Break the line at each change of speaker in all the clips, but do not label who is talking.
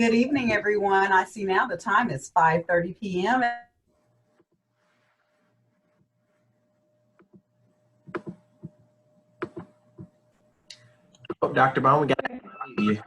Good evening, everyone. I see now the time is 5:30 p.m.
Oh, Dr. Bone, we got you.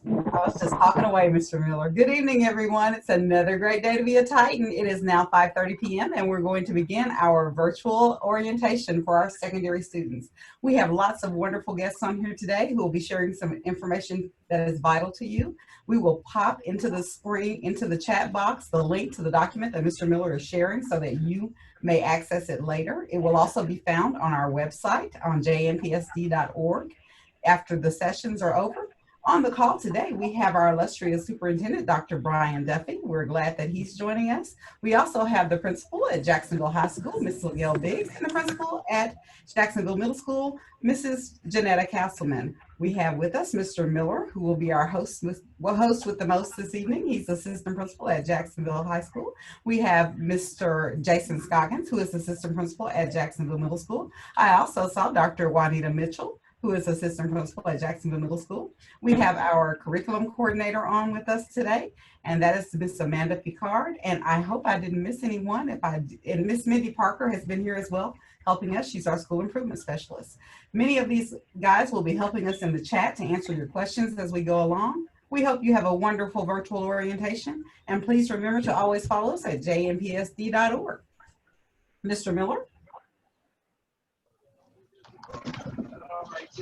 I was just talking away, Mr. Miller. Good evening, everyone. It's another great day to be a Titan. It is now 5:30 p.m. and we're going to begin our virtual orientation for our secondary students. We have lots of wonderful guests on here today who will be sharing some information that is vital to you. We will pop into the screen, into the chat box, the link to the document that Mr. Miller is sharing so that you may access it later. It will also be found on our website on jnpsd.org after the sessions are over. On the call today, we have our illustrious superintendent, Dr. Brian Duffy. We're glad that he's joining us. We also have the principal at Jacksonville High School, Ms. Gail Biggs, and the principal at Jacksonville Middle School, Mrs. Janetta Castleman. We have with us Mr. Miller, who will be our host, will host with the most this evening. He's assistant principal at Jacksonville High School. We have Mr. Jason Scoggins, who is assistant principal at Jacksonville Middle School. I also saw Dr. Juanita Mitchell, who is assistant principal at Jacksonville Middle School. We have our curriculum coordinator on with us today, and that is Miss Amanda Picard. And I hope I didn't miss anyone. And Miss Mindy Parker has been here as well, helping us. She's our school improvement specialist. Many of these guys will be helping us in the chat to answer your questions as we go along. We hope you have a wonderful virtual orientation, and please remember to always follow us at jnpsd.org. Mr. Miller?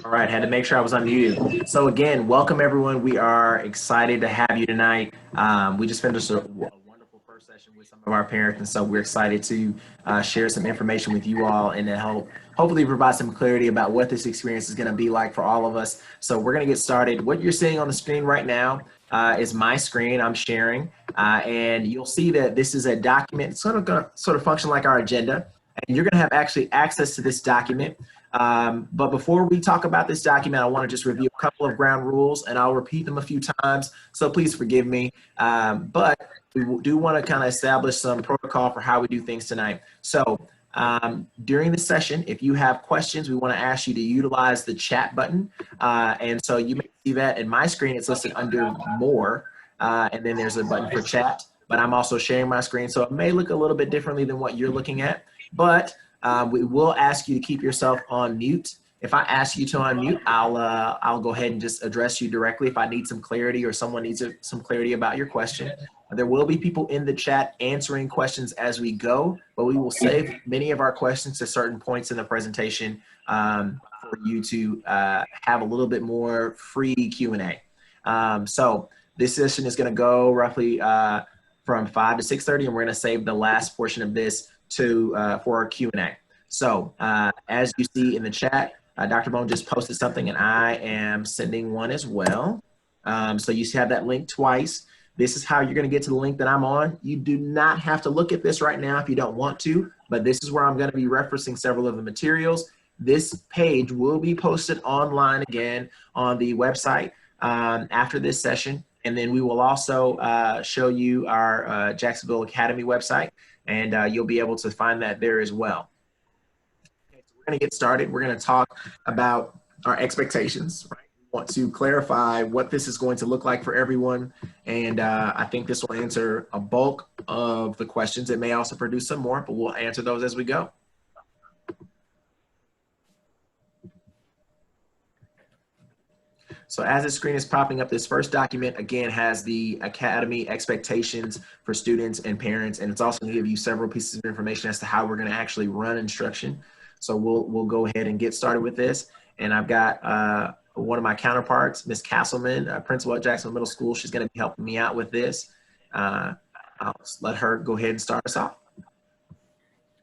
All right, had to make sure I was unmuted. So again, welcome everyone. We are excited to have you tonight. We just finished a wonderful first session with some of our parents, and so we're excited to share some information with you all and to hopefully provide some clarity about what this experience is going to be like for all of us. So we're going to get started. What you're seeing on the screen right now is my screen. I'm sharing, and you'll see that this is a document. It's going to function like our agenda, and you're going to have actually access to this document. But before we talk about this document, I want to just review a couple of ground rules, and I'll repeat them a few times, so please forgive me. But we do want to kind of establish some protocol for how we do things tonight. So during the session, if you have questions, we want to ask you to utilize the chat button. And so you may see that in my screen, it's listed under More, and then there's a button for chat. But I'm also sharing my screen, so it may look a little bit differently than what you're looking at. But we will ask you to keep yourself on mute. If I ask you to unmute, I'll go ahead and just address you directly if I need some clarity or someone needs some clarity about your question. There will be people in the chat answering questions as we go, but we will save many of our questions to certain points in the presentation for you to have a little bit more free Q&A. So this session is going to go roughly from 5 to 6:30, and we're going to save the last portion of this for our Q&A. So as you see in the chat, Dr. Bone just posted something, and I am sending one as well. So you have that link twice. This is how you're going to get to the link that I'm on. You do not have to look at this right now if you don't want to, but this is where I'm going to be referencing several of the materials. This page will be posted online again on the website after this session. And then we will also show you our Jacksonville Academy website, and you'll be able to find that there as well. Okay, so we're going to get started. We're going to talk about our expectations, right? We want to clarify what this is going to look like for everyone, and I think this will answer a bulk of the questions. It may also produce some more, but we'll answer those as we go. So as the screen is popping up, this first document, again, has the Academy expectations for students and parents, and it's also going to give you several pieces of information as to how we're going to actually run instruction. So we'll go ahead and get started with this. And I've got one of my counterparts, Ms. Castleman, principal at Jacksonville Middle School. She's going to be helping me out with this. I'll let her go ahead and start us off.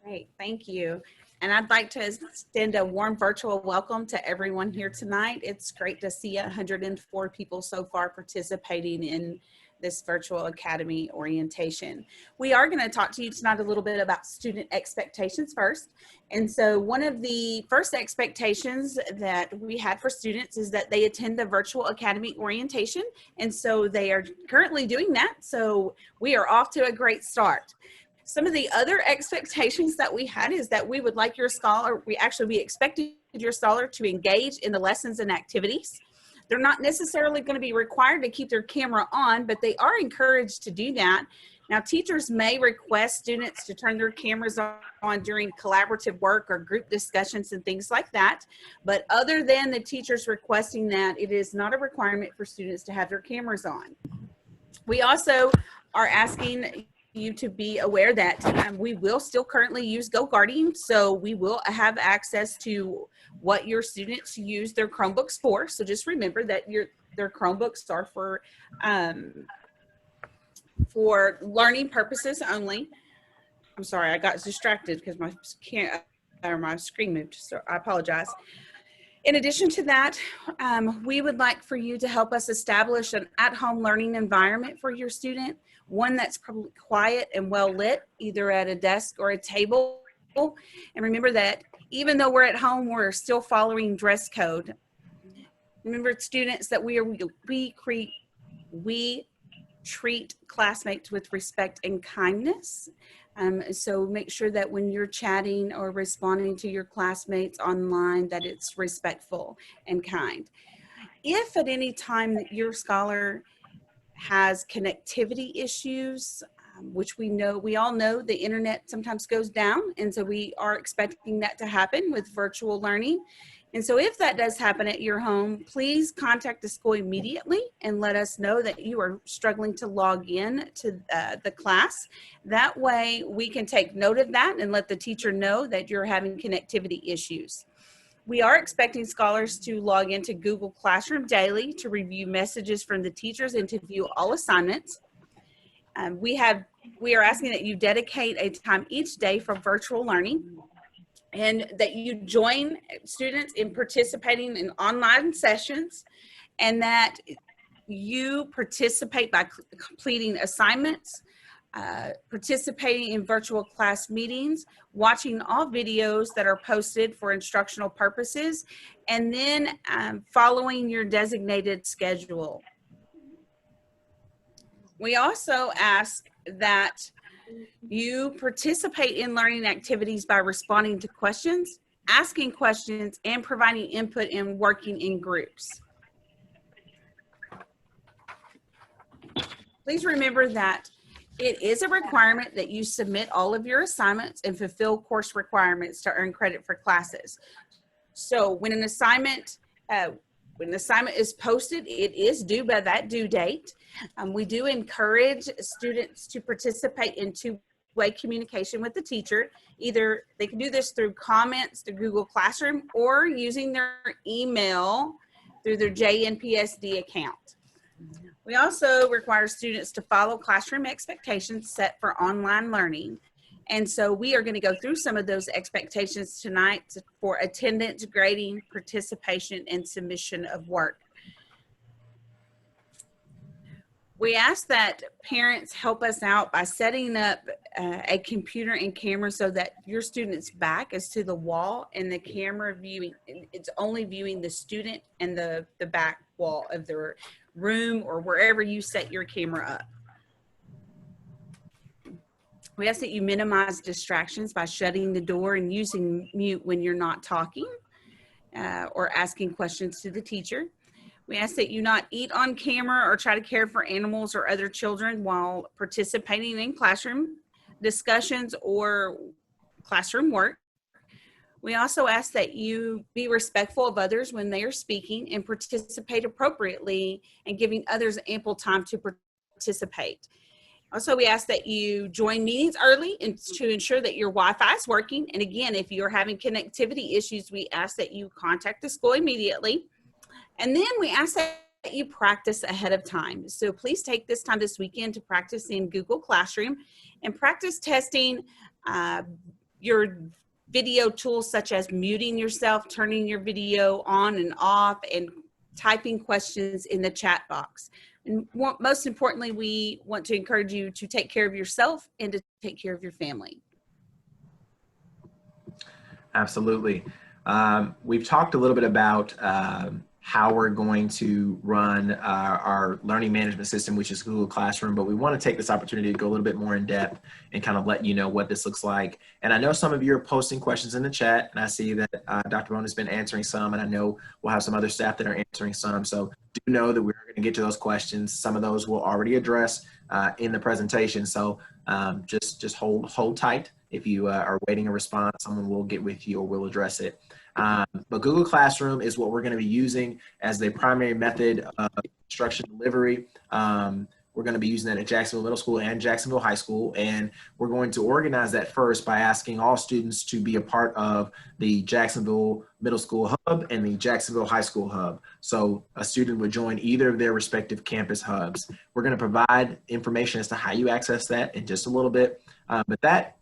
Great, thank you. And I'd like to extend a warm virtual welcome to everyone here tonight. It's great to see 104 people so far participating in this virtual academy orientation. We are going to talk to you tonight a little bit about student expectations first. And so one of the first expectations that we had for students is that they attend the virtual academy orientation. And so they are currently doing that. So we are off to a great start. Some of the other expectations that we had is that we would like your scholar, we expected your scholar to engage in the lessons and activities. They're not necessarily going to be required to keep their camera on, but they are encouraged to do that. Now, teachers may request students to turn their cameras on during collaborative work or group discussions and things like that. But other than the teachers requesting that, it is not a requirement for students to have their cameras on. We also are asking you to be aware that we will still currently use GoGuardian, so we will have access to what your students use their Chromebooks for. So just remember that their Chromebooks are for learning purposes only. I'm sorry, I got distracted because my screen moved, so I apologize. In addition to that, we would like for you to help us establish an at-home learning environment for your student, one that's probably quiet and well lit, either at a desk or a table. And remember that even though we're at home, we're still following dress code. Remember, students, that we treat classmates with respect and kindness. So make sure that when you're chatting or responding to your classmates online, that it's respectful and kind. If at any time that your scholar has connectivity issues, which we all know the internet sometimes goes down, and so we are expecting that to happen with virtual learning. And so if that does happen at your home, please contact the school immediately and let us know that you are struggling to log in to the class. That way we can take note of that and let the teacher know that you're having connectivity issues. We are expecting scholars to log into Google Classroom daily to review messages from the teachers and to view all assignments. We are asking that you dedicate a time each day for virtual learning, and that you join students in participating in online sessions, and that you participate by completing assignments, participating in virtual class meetings, watching all videos that are posted for instructional purposes, and then following your designated schedule. We also ask that you participate in learning activities by responding to questions, asking questions, and providing input and working in groups. Please remember that it is a requirement that you submit all of your assignments and fulfill course requirements to earn credit for classes. So when an assignment is posted, it is due by that due date. We do encourage students to participate in two-way communication with the teacher. Either they can do this through comments through Google Classroom or using their email through their JNPSD account. We also require students to follow classroom expectations set for online learning. And so we are going to go through some of those expectations tonight for attendance, grading, participation, and submission of work. We ask that parents help us out by setting up a computer and camera so that your student's back is to the wall and the camera viewing, it's only viewing the student and the back wall of their room or wherever you set your camera up. We ask that you minimize distractions by shutting the door and using mute when you're not talking or asking questions to the teacher. We ask that you not eat on camera or try to care for animals or other children while participating in classroom discussions or classroom work. We also ask that you be respectful of others when they are speaking and participate appropriately and giving others ample time to participate. Also, we ask that you join meetings early and to ensure that your Wi-Fi is working. And again, if you're having connectivity issues, we ask that you contact the school immediately. And then we ask that you practice ahead of time. So please take this time this weekend to practice in Google Classroom and practice testing your video tools such as muting yourself, turning your video on and off, and typing questions in the chat box. And most importantly, we want to encourage you to take care of yourself and to take care of your family.
Absolutely. We've talked a little bit about how we're going to run our learning management system, which is Google Classroom, but we want to take this opportunity to go a little bit more in depth and kind of let you know what this looks like. And I know some of you are posting questions in the chat, and I see that Dr. Bone has been answering some, and I know we'll have some other staff that are answering some. So do know that we're going to get to those questions. Some of those we'll already address in the presentation. So just hold tight. If you are waiting a response, someone will get with you or we'll address it. But Google Classroom is what we're going to be using as the primary method of instruction delivery. We're going to be using that at Jacksonville Middle School and Jacksonville High School. And we're going to organize that first by asking all students to be a part of the Jacksonville Middle School Hub and the Jacksonville High School Hub. So a student would join either of their respective campus hubs. We're going to provide information as to how you access that in just a little bit. But that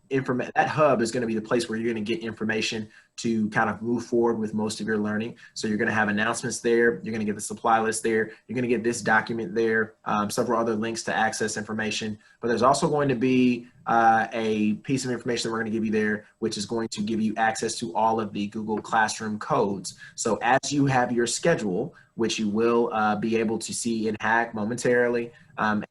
hub is going to be the place where you're going to get information to kind of move forward with most of your learning. So you're going to have announcements there. You're going to get the supply list there. You're going to get this document there, several other links to access information. But there's also going to be a piece of information that we're going to give you there, which is going to give you access to all of the Google Classroom codes. So as you have your schedule, which you will be able to see in Hack momentarily,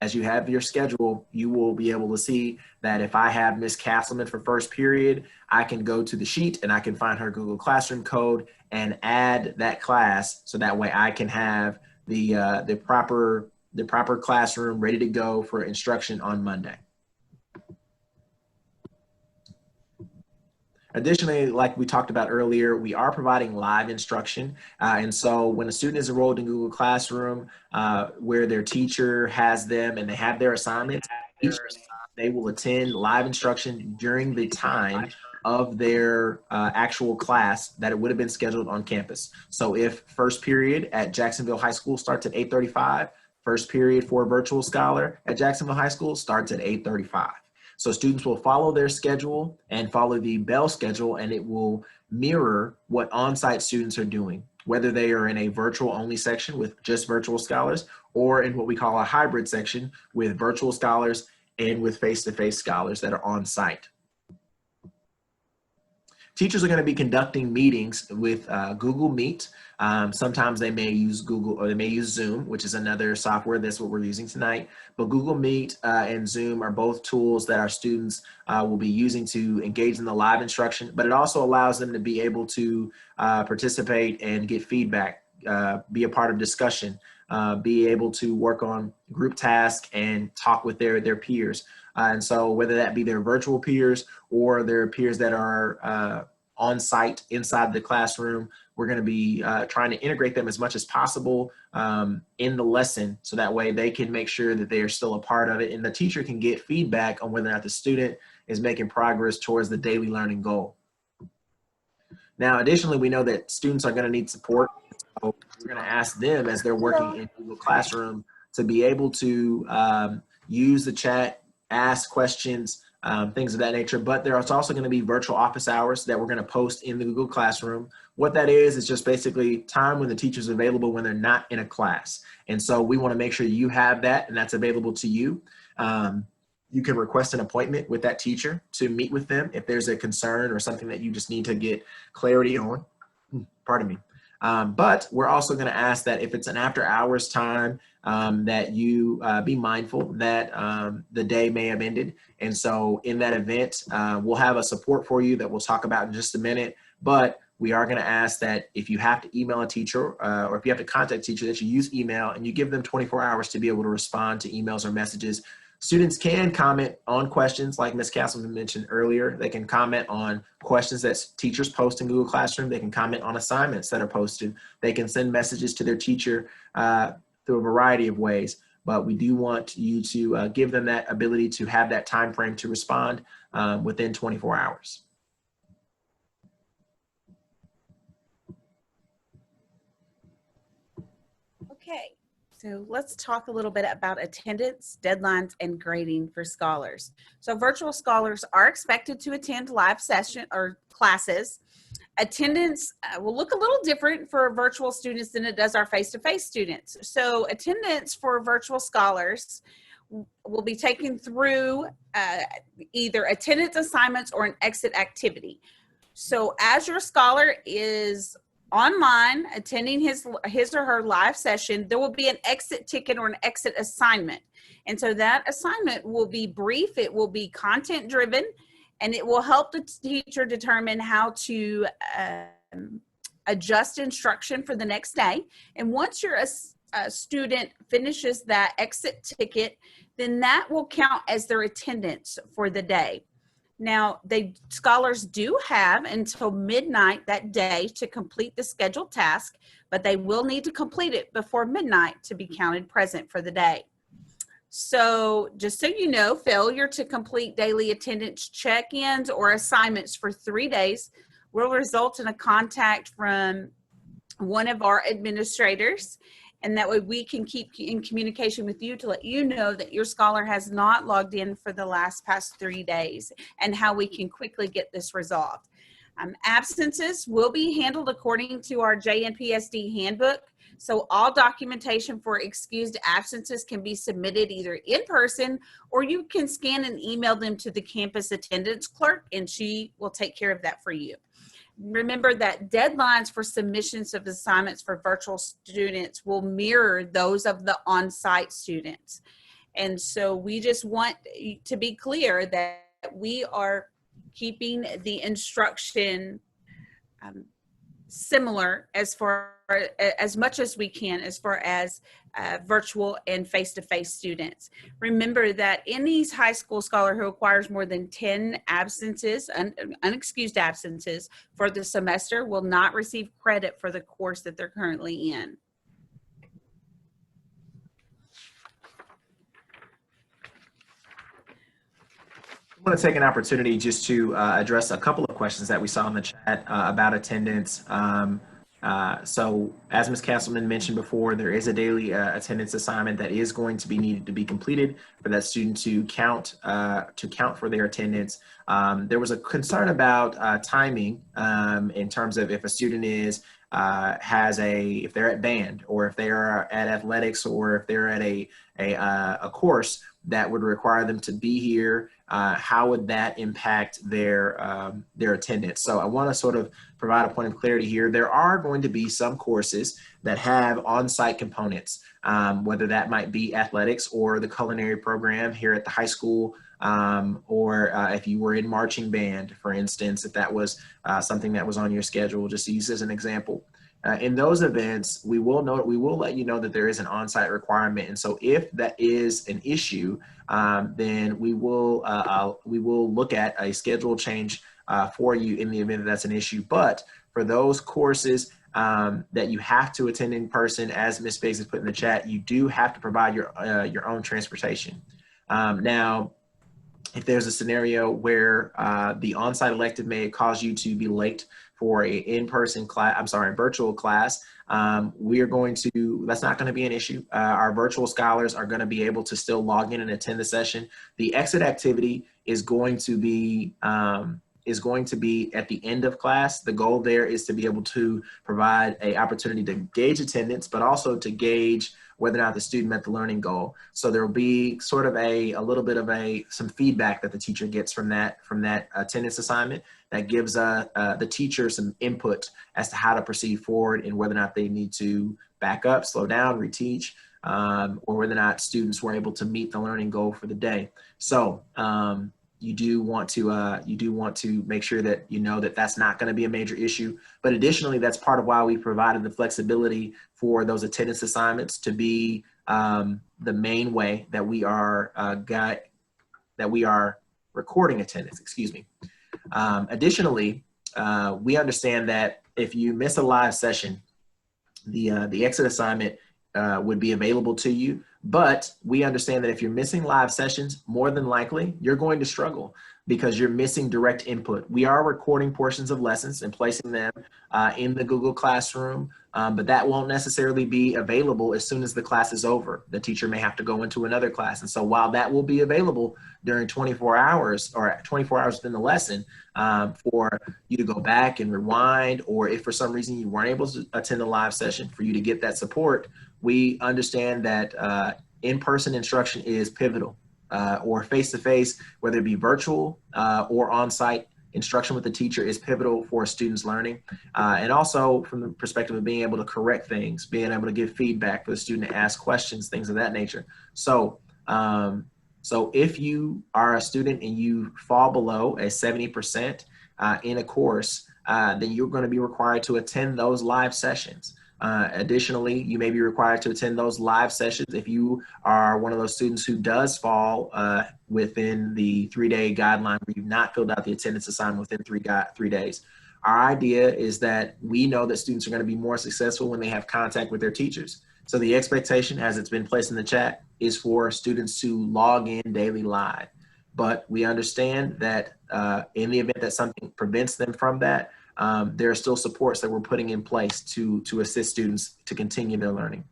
as you have your schedule, you will be able to see that if I have Miss Castleman for first period, I can go to the sheet and I can find her Google Classroom code and add that class. So that way I can have the proper classroom ready to go for instruction on Monday. Additionally, like we talked about earlier, we are providing live instruction. And so when a student is enrolled in Google Classroom, where their teacher has them and they have their assignments, they will attend live instruction during the time of their actual class that it would have been scheduled on campus. So if first period at Jacksonville High School starts at 8:35, first period for a virtual scholar at Jacksonville High School starts at 8:35. So students will follow their schedule and follow the bell schedule, and it will mirror what on-site students are doing, whether they are in a virtual only section with just virtual scholars or in what we call a hybrid section with virtual scholars and with face-to-face scholars that are on site. Teachers are going to be conducting meetings with Google Meet. Sometimes they may use Google or they may use Zoom, which is another software. That's what we're using tonight. But Google Meet and Zoom are both tools that our students will be using to engage in the live instruction, but it also allows them to be able to participate and get feedback, be a part of discussion, be able to work on group tasks and talk with their peers. And so whether that be their virtual peers or their peers that are on site inside the classroom, we're going to be trying to integrate them as much as possible in the lesson. So that way they can make sure that they are still a part of it and the teacher can get feedback on whether or not the student is making progress towards the daily learning goal. Now, additionally, we know that students are going to need support. So we're going to ask them as they're working in Google Classroom to be able to use the chat, ask questions, things of that nature. But there's also going to be virtual office hours that we're going to post in the Google Classroom. What that is just basically time when the teacher's available when they're not in a class. And so we want to make sure you have that and that's available to you. You can request an appointment with that teacher to meet with them if there's a concern or something that you just need to get clarity on. Pardon me. But we're also going to ask that if it's an after hours time, that you be mindful that the day may have ended. And so in that event, we'll have a support for you that we'll talk about in just a minute. But we are going to ask that if you have to email a teacher or if you have to contact a teacher, that you use email and you give them 24 hours to be able to respond to emails or messages. Students can comment on questions like Ms. Castleman mentioned earlier. They can comment on questions that teachers post in Google Classroom. They can comment on assignments that are posted. They can send messages to their teacher through a variety of ways. But we do want you to give them that ability to have that time frame to respond within 24 hours.
Okay. So let's talk a little bit about attendance, deadlines, and grading for scholars. So virtual scholars are expected to attend live session or classes. Attendance will look a little different for virtual students than it does our face-to-face students. So attendance for virtual scholars will be taken through either attendance assignments or an exit activity. So as your scholar is online, attending his or her live session, there will be an exit ticket or an exit assignment. And so that assignment will be brief, it will be content driven, and it will help the teacher determine how to adjust instruction for the next day. And once your student finishes that exit ticket, then that will count as their attendance for the day. Now, scholars do have until midnight that day to complete the scheduled task, but they will need to complete it before midnight to be counted present for the day. So just so you know, failure to complete daily attendance check-ins or assignments for 3 days will result in a contact from one of our administrators. And that way we can keep in communication with you to let you know that your scholar has not logged in for the past 3 days and how we can quickly get this resolved. Absences will be handled according to our JNPSD handbook. So all documentation for excused absences can be submitted either in person, or you can scan and email them to the campus attendance clerk, and she will take care of that for you. Remember that deadlines for submissions of assignments for virtual students will mirror those of the on-site students. And so we just want to be clear that we are keeping the instruction similar as much as we can as far as virtual and face-to-face students. Remember that any high school scholar who requires more than 10 absences, unexcused absences for the semester will not receive credit for the course that they're currently in.
I want to take an opportunity just to address a couple of questions that we saw in the chat about attendance. So as Ms. Castleman mentioned before, there is a daily attendance assignment that is going to be needed to be completed for that student to count for their attendance. There was a concern about timing in terms of if a student is if they're at band, or if they are at athletics, or if they're at a course that would require them to be here, how would that impact their attendance? So I want to sort of provide a point of clarity here. There are going to be some courses that have on-site components, whether that might be athletics or the culinary program here at the high school, or if you were in marching band, for instance, if that was something that was on your schedule, just use as an example. In those events, we will let you know that there is an on-site requirement. And so if that is an issue, then we will look at a schedule change for you in the event that that's an issue. But for those courses that you have to attend in person, as Ms. Biggs has put in the chat, you do have to provide your own transportation. Now, if there's a scenario where the on-site elective may cause you to be late for a virtual class, that's not going to be an issue. Our virtual scholars are going to be able to still log in and attend the session. The exit activity is going to be at the end of class. The goal there is to be able to provide an opportunity to gauge attendance, but also to gauge whether or not the student met the learning goal. So there will be sort of a little bit of some feedback that the teacher gets from that attendance assignment that gives the teacher some input as to how to proceed forward and whether or not they need to back up, slow down, reteach, or whether or not students were able to meet the learning goal for the day. So you do want to make sure that you know that that's not going to be a major issue. But additionally, that's part of why we provided the flexibility for those attendance assignments to be the main way that we are recording attendance. Excuse me. Additionally, we understand that if you miss a live session, the exit assignment would be available to you. But we understand that if you're missing live sessions, more than likely, you're going to struggle because you're missing direct input. We are recording portions of lessons and placing them in the Google Classroom, but that won't necessarily be available as soon as the class is over. The teacher may have to go into another class. And so while that will be available during 24 hours or 24 hours within the lesson for you to go back and rewind, or if for some reason you weren't able to attend a live session, for you to get that support, we understand that in-person instruction is pivotal, or face-to-face, whether it be virtual or on-site, instruction with the teacher is pivotal for a student's learning. And also from the perspective of being able to correct things, being able to give feedback for the student to ask questions, things of that nature. So, so if you are a student and you fall below a 70% in a course, then you're going to be required to attend those live sessions. Additionally, you may be required to attend those live sessions if you are one of those students who does fall within the 3-day guideline where you've not filled out the attendance assignment within 3 days. Our idea is that we know that students are going to be more successful when they have contact with their teachers. So the expectation, as it's been placed in the chat, is for students to log in daily live. But we understand that in the event that something prevents them from that, there are still supports that we're putting in place to assist students to continue their learning.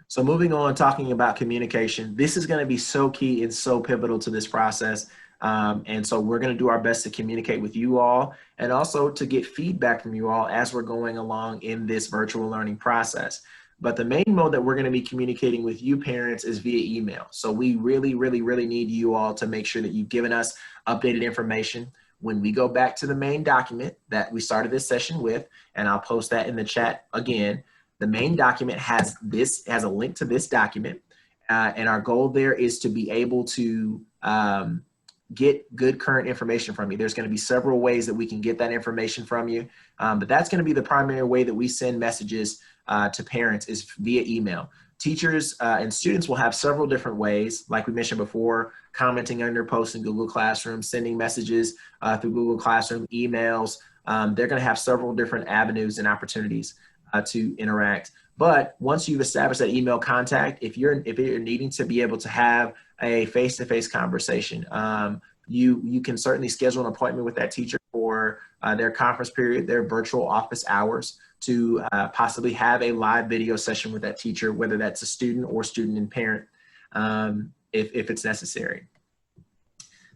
So moving on, talking about communication, this is going to be so key and so pivotal to this process. And so we're going to do our best to communicate with you all and also to get feedback from you all as we're going along in this virtual learning process. But the main mode that we're going to be communicating with you parents is via email. So we really, really, really need you all to make sure that you've given us updated information. When we go back to the main document that we started this session with, and I'll post that in the chat again, the main document has a link to this document. And our goal there is to be able to get good current information from you. There's going to be several ways that we can get that information from you, but that's going to be the primary way that we send messages to parents is via email. Teachers and students will have several different ways, like we mentioned before, commenting under posts in Google Classroom, sending messages through Google Classroom, emails. They're going to have several different avenues and opportunities to interact. But once you've established that email contact, if you're needing to be able to have a face-to-face conversation, you can certainly schedule an appointment with that teacher for their conference period, their virtual office hours, to possibly have a live video session with that teacher, whether that's a student or student and parent, if it's necessary.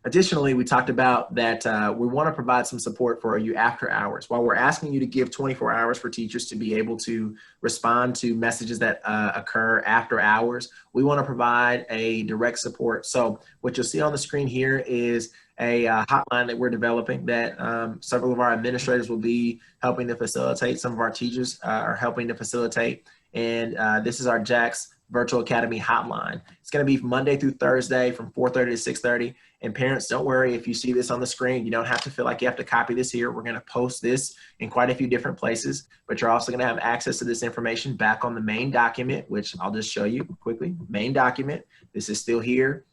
Additionally, we talked about that we want to provide some support for you after hours. While we're asking you to give 24 hours for teachers to be able to respond to messages that occur after hours, we want to provide a direct support. So what you'll see on the screen here is a hotline that we're developing that several of our administrators will be helping to facilitate. Some of our teachers are helping to facilitate. And this is our JAX Virtual Academy hotline. It's going to be Monday through Thursday from 4:30 to 6:30. And parents, don't worry if you see this on the screen. You don't have to feel like you have to copy this here. We're going to post this in quite a few different places, but you're also going to have access to this information back on the main document, which I'll just show you quickly. Main document. This is still here.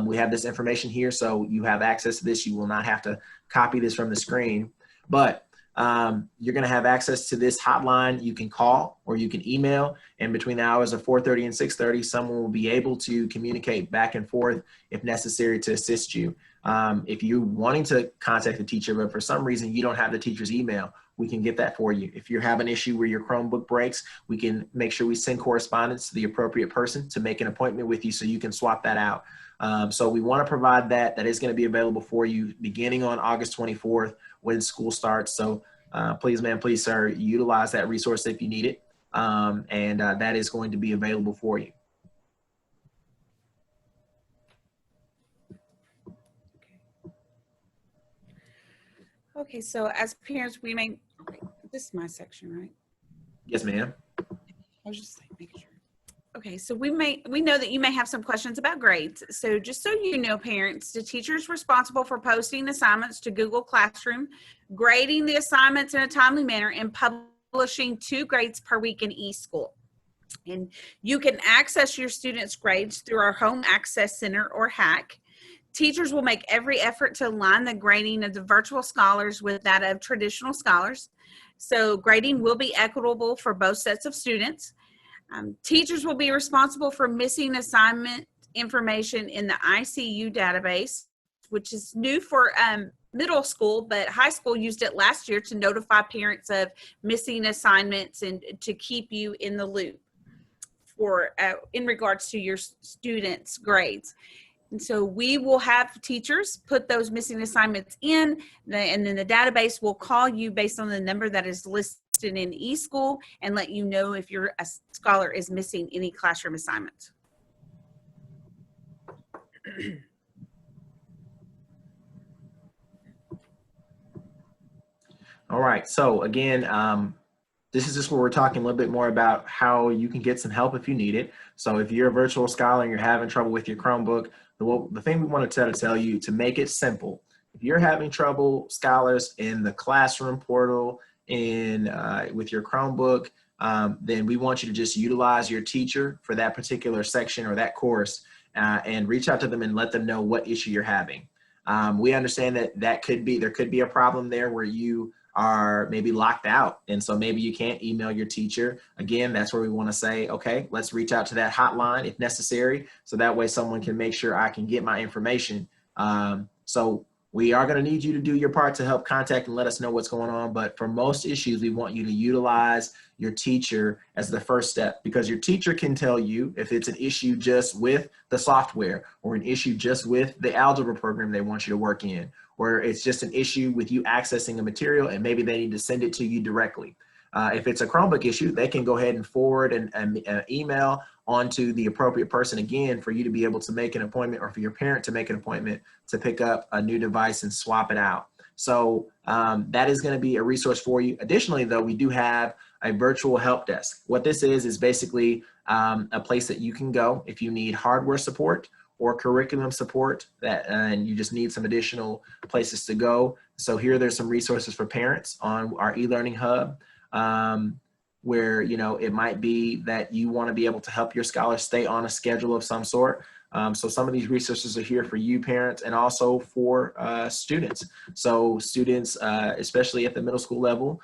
We have this information here, so you have access to this. You will not have to copy this from the screen, but you're going to have access to this hotline. You can call or you can email, and between the hours of 4:30 and 6:30, someone will be able to communicate back and forth if necessary to assist you. If you're wanting to contact the teacher, but for some reason you don't have the teacher's email, we can get that for you. If you have an issue where your Chromebook breaks, we can make sure we send correspondence to the appropriate person to make an appointment with you so you can swap that out. So we want to provide that. That is going to be available for you beginning on August 24th when school starts. So please, ma'am, please, sir, utilize that resource if you need it. And that is going to be available for you.
Okay, so as parents, we may, okay, this is my section, right?
Yes, ma'am.
I was just making sure. Okay, so we know that you may have some questions about grades. So just so you know, parents, the teacher is responsible for posting assignments to Google Classroom, grading the assignments in a timely manner, and publishing 2 grades per week in eSchool. And you can access your students' grades through our Home Access Center or HAC. Teachers will make every effort to align the grading of the virtual scholars with that of traditional scholars. So grading will be equitable for both sets of students. Teachers will be responsible for missing assignment information in the ICU database, which is new for middle school, but high school used it last year to notify parents of missing assignments and to keep you in the loop for in regards to your students' grades. And so we will have teachers put those missing assignments in, and then the database will call you based on the number that is listed in eSchool and let you know if your scholar is missing any classroom assignments.
All right. So again, this is just where we're talking a little bit more about how you can get some help if you need it. So if you're a virtual scholar and you're having trouble with your Chromebook, the thing we want to tell you to make it simple. If you're having trouble, scholars, in the classroom portal, with your Chromebook, then we want you to just utilize your teacher for that particular section or that course, and reach out to them and let them know what issue you're having. We understand that there could be a problem there where you are maybe locked out, and so maybe you can't email your teacher. Again, that's where we want to say, okay, let's reach out to that hotline if necessary, so that way someone can make sure I can get my information. So we are going to need you to do your part to help contact and let us know what's going on. But for most issues, we want you to utilize your teacher as the first step, because your teacher can tell you if it's an issue just with the software, or an issue just with the algebra program they want you to work in, or it's just an issue with you accessing a material and maybe they need to send it to you directly. If it's a Chromebook issue, they can go ahead and forward an email onto the appropriate person, again, for you to be able to make an appointment, or for your parent to make an appointment to pick up a new device and swap it out. So that is going to be a resource for you. Additionally, though, we do have a virtual help desk. What this is basically a place that you can go if you need hardware support or curriculum support, and you just need some additional places to go. So here, there's some resources for parents on our e-learning hub, where, you know, it might be that you want to be able to help your scholars stay on a schedule of some sort. So some of these resources are here for you parents, and also for students. So students, especially at the middle school level,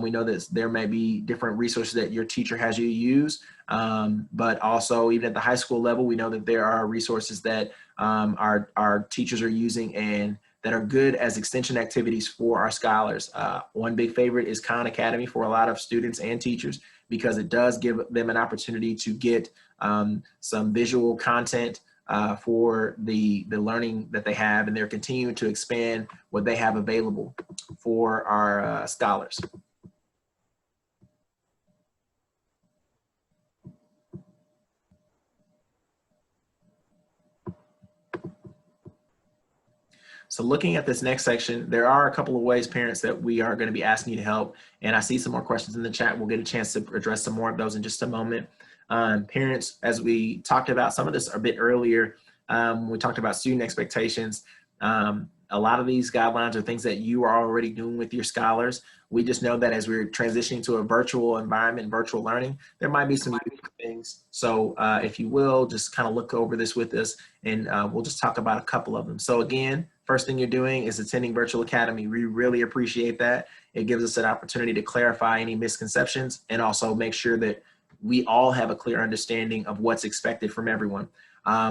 we know that there may be different resources that your teacher has you use, but also even at the high school level, we know that there are resources that our teachers are using and that are good as extension activities for our scholars. One big favorite is Khan Academy for a lot of students and teachers, because it does give them an opportunity to get some visual content for the learning that they have, and they're continuing to expand what they have available for our scholars. So looking at this next section, there are a couple of ways, parents, that we are going to be asking you to help. And I see some more questions in the chat. We'll get a chance to address some more of those in just a moment. Parents, as we talked about some of this a bit earlier, when we talked about student expectations, a lot of these guidelines are things that you are already doing with your scholars. We just know that as we're transitioning to a virtual environment, virtual learning, there might be some unique things. So if you will, just kind of look over this with us, and we'll just talk about a couple of them. So again, first thing you're doing is attending Virtual Academy. We really appreciate that. It gives us an opportunity to clarify any misconceptions, and also make sure that we all have a clear understanding of what's expected from everyone.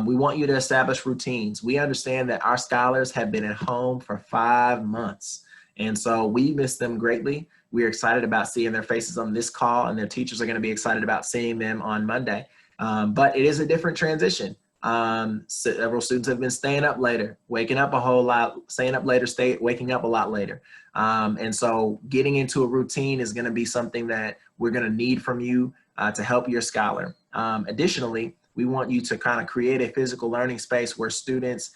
We want you to establish routines. We understand that our scholars have been at home for 5 months, and so we miss them greatly. We're excited about seeing their faces on this call, and their teachers are going to be excited about seeing them on Monday. But it is a different transition. Several students have been staying up later, waking up a whole lot, staying up later, waking up a lot later. And so getting into a routine is going to be something that we're going to need from you to help your scholar. Additionally, we want you to kind of create a physical learning space where students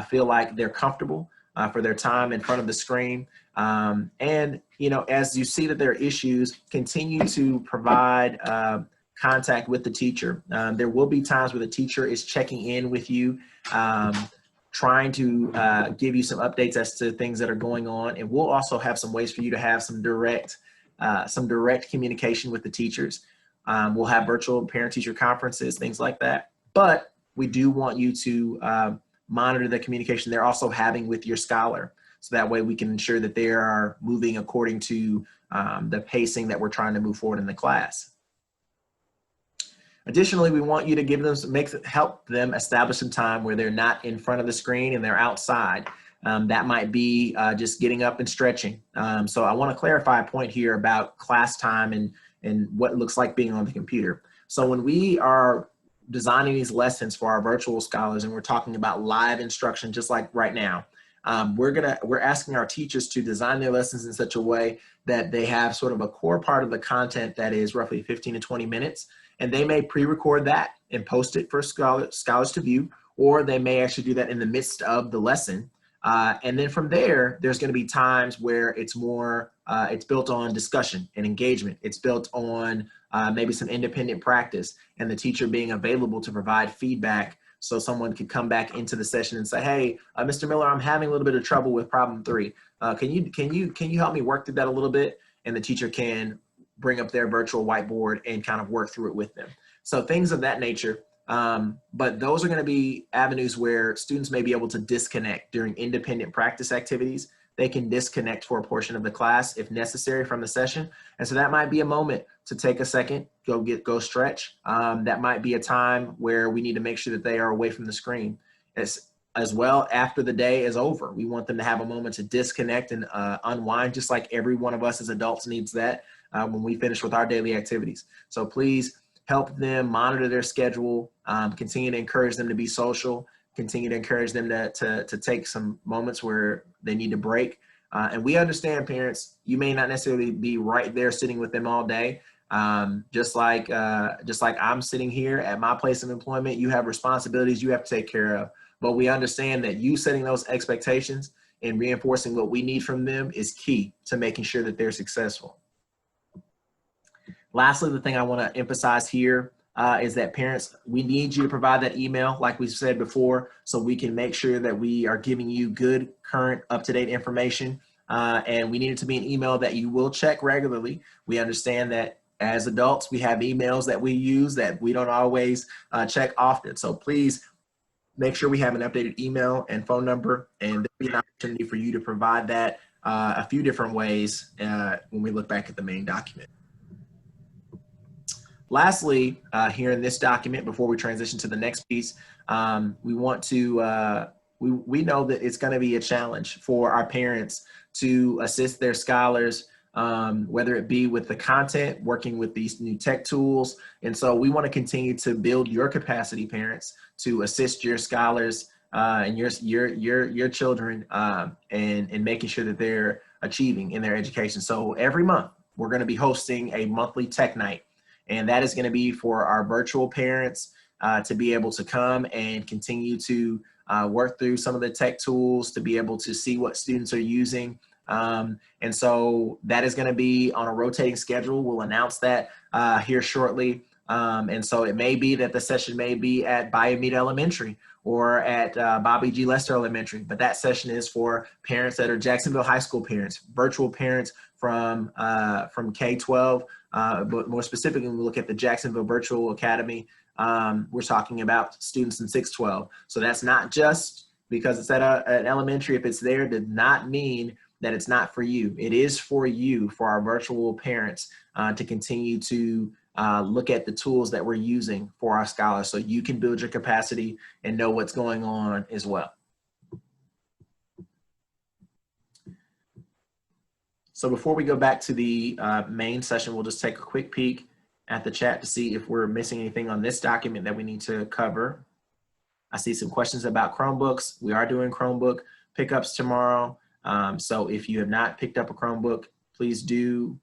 feel like they're comfortable for their time in front of the screen. And, you know, as you see that there are issues, continue to provide contact with the teacher. There will be times where the teacher is checking in with you, trying to give you some updates as to things that are going on. And we'll also have some ways for you to have some direct communication with the teachers. We'll have virtual parent-teacher conferences, things like that. But we do want you to monitor the communication they're also having with your scholar. So that way we can ensure that they are moving according to the pacing that we're trying to move forward in the class. Additionally, we want you to give them help them establish some time where they're not in front of the screen and they're outside. That might be just getting up and stretching. So I want to clarify a point here about class time and what it looks like being on the computer. So when we are designing these lessons for our virtual scholars, and we're talking about live instruction, just like right now, we're asking our teachers to design their lessons in such a way that they have sort of a core part of the content that is roughly 15 to 20 minutes. And they may pre-record that and post it for scholars to view, or they may actually do that in the midst of the lesson. And then from there, there's going to be times where it's more, it's built on discussion and engagement. It's built on maybe some independent practice and the teacher being available to provide feedback, so someone could come back into the session and say, hey, Mr. Miller, I'm having a little bit of trouble with problem 3. Can you help me work through that a little bit? And the teacher can bring up their virtual whiteboard and kind of work through it with them. So things of that nature. But those are going to be avenues where students may be able to disconnect during independent practice activities. They can disconnect for a portion of the class if necessary from the session. And so that might be a moment to take a second, go stretch. That might be a time where we need to make sure that they are away from the screen. As well, after the day is over, we want them to have a moment to disconnect and unwind, just like every one of us as adults needs that when we finish with our daily activities. So please help them monitor their schedule, continue to encourage them to be social, continue to encourage them to take some moments where they need to break. And we understand, parents, you may not necessarily be right there sitting with them all day. Just like I'm sitting here at my place of employment, you have responsibilities you have to take care of. But we understand that you setting those expectations and reinforcing what we need from them is key to making sure that they're successful. Lastly, the thing I want to emphasize here is that parents, we need you to provide that email, like we said before, so we can make sure that we are giving you good, current, up-to-date information. And we need it to be an email that you will check regularly. We understand that as adults, we have emails that we use that we don't always check often. So please make sure we have an updated email and phone number, and there'll be an opportunity for you to provide that a few different ways when we look back at the main document. Lastly, here in this document, before we transition to the next piece, we want to, we know that it's going to be a challenge for our parents to assist their scholars, whether it be with the content, working with these new tech tools. And so we want to continue to build your capacity, parents, to assist your scholars and your children and making sure that they're achieving in their education. So every month, we're going to be hosting a monthly tech night. And that is going to be for our virtual parents to be able to come and continue to work through some of the tech tools, to be able to see what students are using. And so that is going to be on a rotating schedule. We'll announce that here shortly. And so it may be that the session may be at Bayou Elementary or at Bobby G. Lester Elementary, but that session is for parents that are Jacksonville High School parents, virtual parents from K-12. But more specifically, when we look at the Jacksonville Virtual Academy, we're talking about students in 612. So that's not just because it's at an elementary. If it's there, did not mean that it's not for you. It is for you, for our virtual parents, to continue to look at the tools that we're using for our scholars so you can build your capacity and know what's going on as well. So before we go back to the main session, we'll just take a quick peek at the chat to see if we're missing anything on this document that we need to cover. I see some questions about Chromebooks. We are doing Chromebook pickups tomorrow. So if you have not picked up a Chromebook, please do.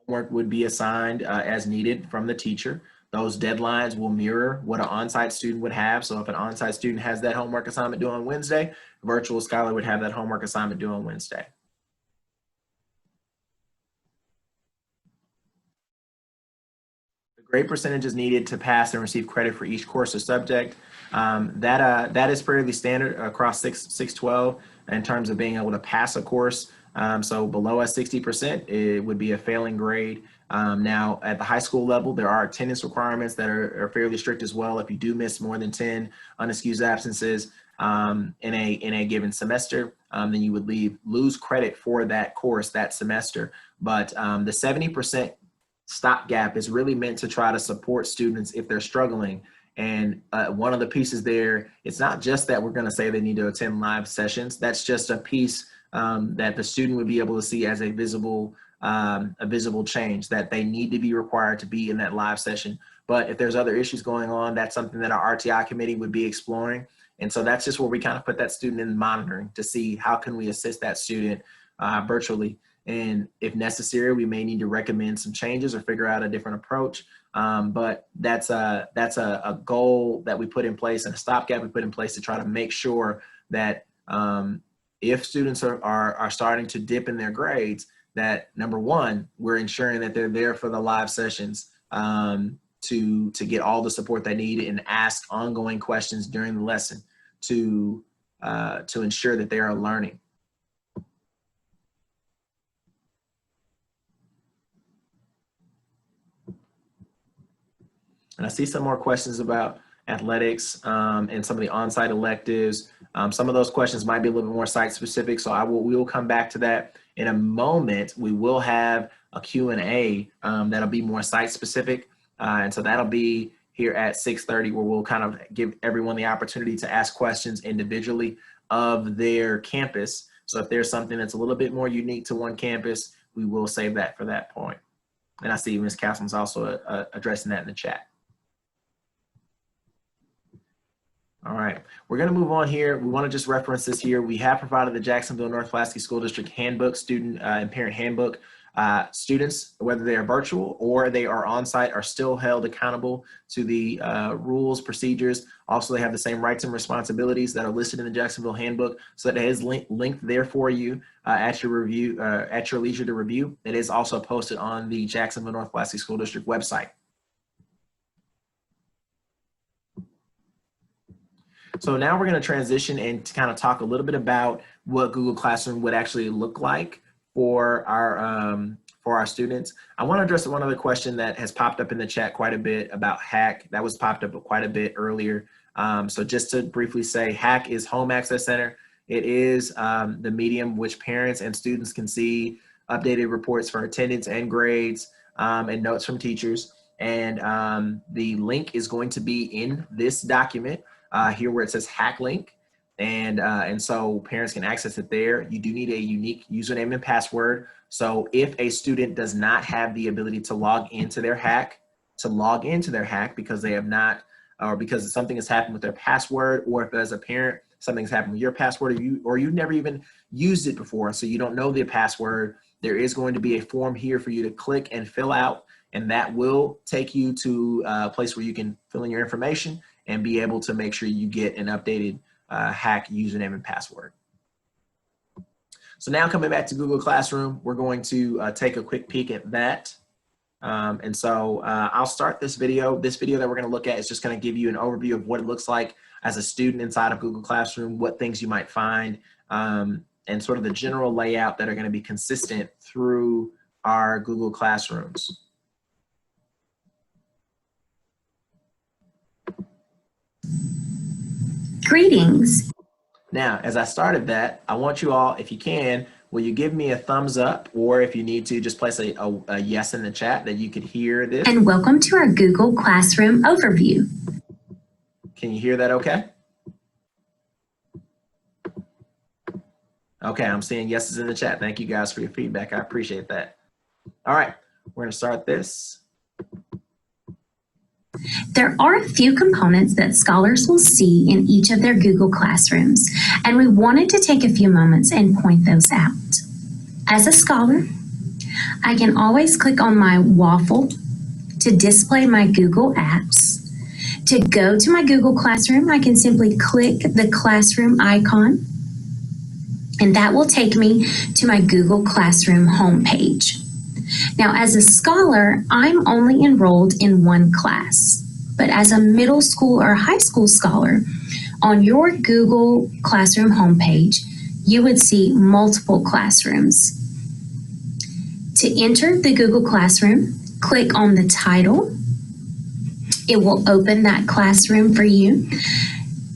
Homework would be assigned as needed from the teacher. Those deadlines will mirror what an on-site student would have. So if an on-site student has that homework assignment due on Wednesday, a virtual scholar would have that homework assignment due on Wednesday. The grade percentage is needed to pass and receive credit for each course or subject. That is fairly standard across 612 in terms of being able to pass a course. So below a 60%, it would be a failing grade. Now at the high school level, there are attendance requirements that are fairly strict as well. If you do miss more than 10 unexcused absences in a given semester, then you would lose credit for that course that semester. But the 70% stopgap is really meant to try to support students if they're struggling. And one of the pieces there, it's not just that we're going to say they need to attend live sessions. That's just a piece that the student would be able to see as a visible change, that they need to be required to be in that live session. But if there's other issues going on, that's something that our RTI committee would be exploring. And so that's just where we kind of put that student in monitoring to see how can we assist that student virtually And if necessary, we may need to recommend some changes or figure out a different approach. But that's a goal that we put in place and a stopgap we put in place to try to make sure that if students are starting to dip in their grades, that number one, we're ensuring that they're there for the live sessions to get all the support they need and ask ongoing questions during the lesson to ensure that they are learning. And I see some more questions about athletics and some of the on-site electives. Some of those questions might be a little bit more site specific, so we will come back to that in a moment. We will have a Q&A that'll be more site specific. And so that'll be here at 6:30, where we'll kind of give everyone the opportunity to ask questions individually of their campus. So if there's something that's a little bit more unique to one campus, we will save that for that point. And I see Ms. Castleman's also addressing that in the chat. All right, we're going to move on here. We want to just reference this here. We have provided the Jacksonville North Flask School District Handbook, student and parent handbook. Students, whether they are virtual or they are on site, are still held accountable to the rules, procedures. Also, they have the same rights and responsibilities that are listed in the Jacksonville Handbook. So that is linked there for you at your review, at your leisure to review. It is also posted on the Jacksonville North Flask School District website. So now we're going to transition and kind of talk a little bit about what Google Classroom would actually look like for our students. I want to address one other question that has popped up in the chat quite a bit about HACC. That was popped up quite a bit earlier. So just to briefly say, HACC is Home Access Center. It is the medium which parents and students can see updated reports for attendance and grades and notes from teachers. And the link is going to be in this document here where it says HACC link. And so parents can access it there. You do need a unique username and password. So if a student does not have the ability to log into their HACC, because they have not, or because something has happened with their password, or if as a parent, something's happened with your password, or you've never even used it before, so you don't know the password, there is going to be a form here for you to click and fill out, and that will take you to a place where you can fill in your information and be able to make sure you get an updated HACC username and password. So now coming back to Google Classroom, we're going to take a quick peek at that. And so I'll start this video. This video that we're going to look at is just going to give you an overview of what it looks like as a student inside of Google Classroom, what things you might find, and sort of the general layout that are going to be consistent through our Google Classrooms.
Greetings.
Now, as I started that, I want you all, if you can, will you give me a thumbs up, or if you need to, just place a yes in the chat that you could hear this.
And welcome to our Google Classroom overview.
Can you hear that okay? Okay, I'm seeing yeses in the chat. Thank you guys for your feedback. I appreciate that. All right, we're gonna start this.
There are a few components that scholars will see in each of their Google Classrooms, and we wanted to take a few moments and point those out. As a scholar, I can always click on my waffle to display my Google apps. To go to my Google Classroom, I can simply click the classroom icon, and that will take me to my Google Classroom homepage. Now, as a scholar, I'm only enrolled in one class, but as a middle school or high school scholar, on your Google Classroom homepage, you would see multiple classrooms. To enter the Google Classroom, click on the title. It will open that classroom for you.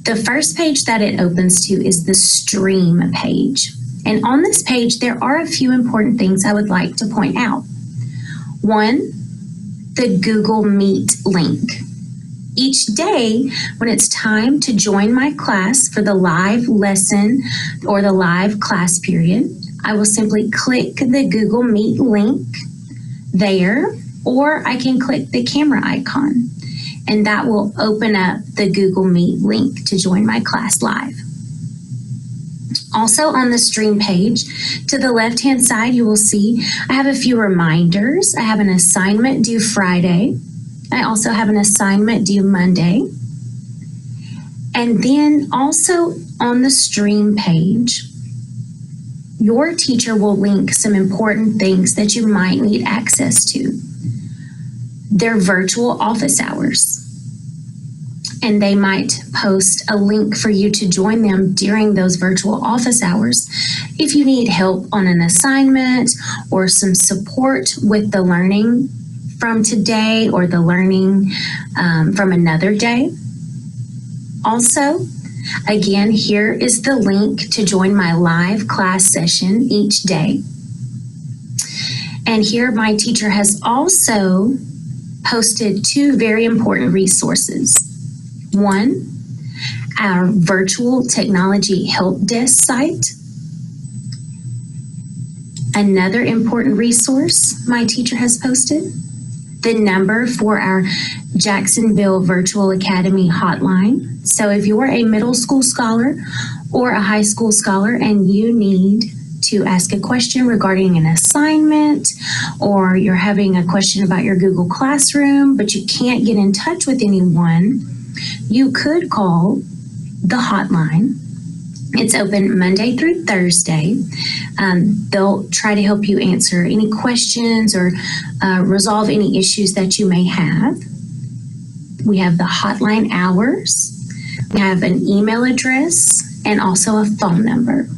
The first page that it opens to is the stream page. And on this page, there are a few important things I would like to point out. One, the Google Meet link. Each day, when it's time to join my class for the live lesson or the live class period, I will simply click the Google Meet link there, or I can click the camera icon, and that will open up the Google Meet link to join my class live. Also on the stream page, to the left-hand side, you will see I have a few reminders. I have an assignment due Friday. I also have an assignment due Monday. And then also on the stream page, your teacher will link some important things that you might need access to. Their virtual office hours. And they might post a link for you to join them during those virtual office hours if you need help on an assignment or some support with the learning from today or the learning from another day. Also, again, here is the link to join my live class session each day. And here my teacher has also posted two very important resources. One, our virtual technology help desk site. Another important resource my teacher has posted, the number for our Jacksonville Virtual Academy hotline. So if you're a middle school scholar or a high school scholar and you need to ask a question regarding an assignment, or you're having a question about your Google Classroom, but you can't get in touch with anyone, you could call the hotline. It's open Monday through Thursday. They'll try to help you answer any questions or resolve any issues that you may have. We have the hotline hours. We have an email address and also a phone number.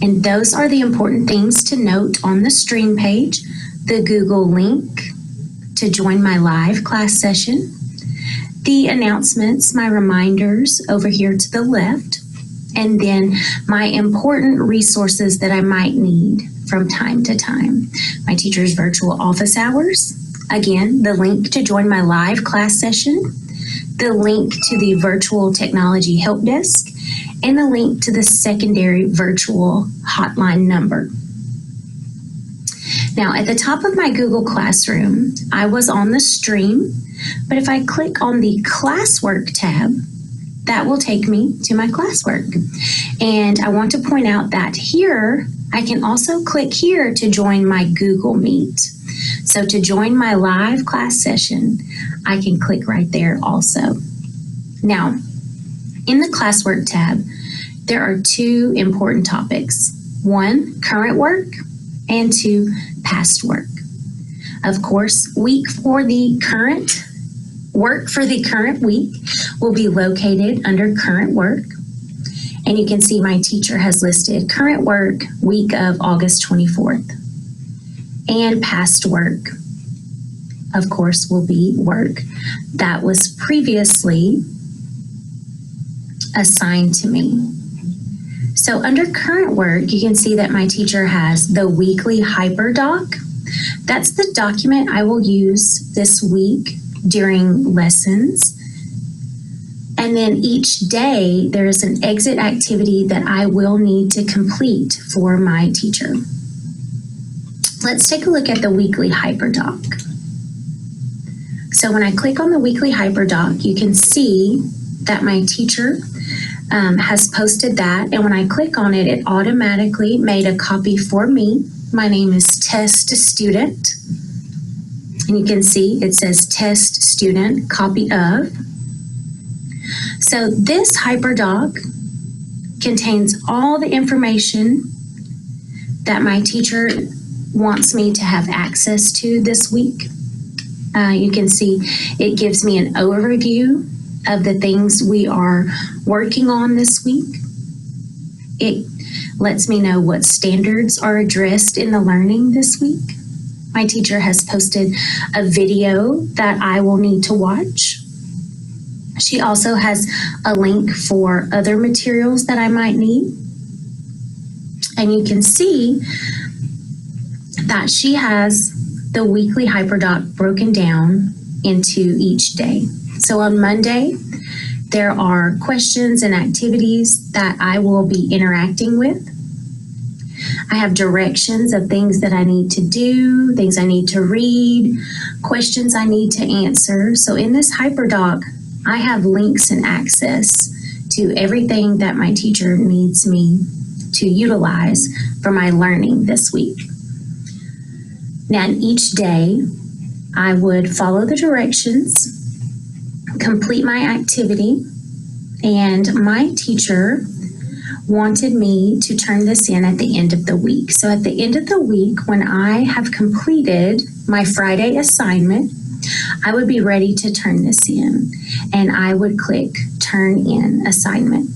And those are the important things to note on the stream page. The Google link to join my live class session, the announcements, my reminders over here to the left, and then my important resources that I might need from time to time. My teacher's virtual office hours, again, the link to join my live class session, the link to the virtual technology help desk, and the link to the secondary virtual hotline number. Now, at the top of my Google Classroom, I was on the stream, but if I click on the classwork tab, that will take me to my classwork. And I want to point out that here, I can also click here to join my Google Meet. So to join my live class session, I can click right there also. Now, in the classwork tab, there are two important topics. One, current work, and two, past work. Of course, work for the current week will be located under current work. And you can see my teacher has listed current work week of August 24th. And past work, of course, will be work that was previously assigned to me. So under current work, you can see that my teacher has the weekly Hyperdoc. That's the document I will use this week during lessons. And then each day, there is an exit activity that I will need to complete for my teacher. Let's take a look at the weekly Hyperdoc. So when I click on the weekly Hyperdoc, you can see that my teacher has posted that. And when I click on it, it automatically made a copy for me. My name is Test Student. And you can see it says Test Student, copy of. So this Hyperdoc contains all the information that my teacher wants me to have access to this week. You can see it gives me an overview of the things we are working on this week. It lets me know what standards are addressed in the learning this week. My teacher has posted a video that I will need to watch. She also has a link for other materials that I might need. And you can see that she has the weekly Hyperdoc broken down into each day. So on Monday, there are questions and activities that I will be interacting with. I have directions of things that I need to do, things I need to read, questions I need to answer. So in this Hyperdoc, I have links and access to everything that my teacher needs me to utilize for my learning this week. Now, each day, I would follow the directions, complete my activity, and my teacher wanted me to turn this in at the end of the week. So at the end of the week, when I have completed my Friday assignment, I would be ready to turn this in, and I would click Turn In Assignment.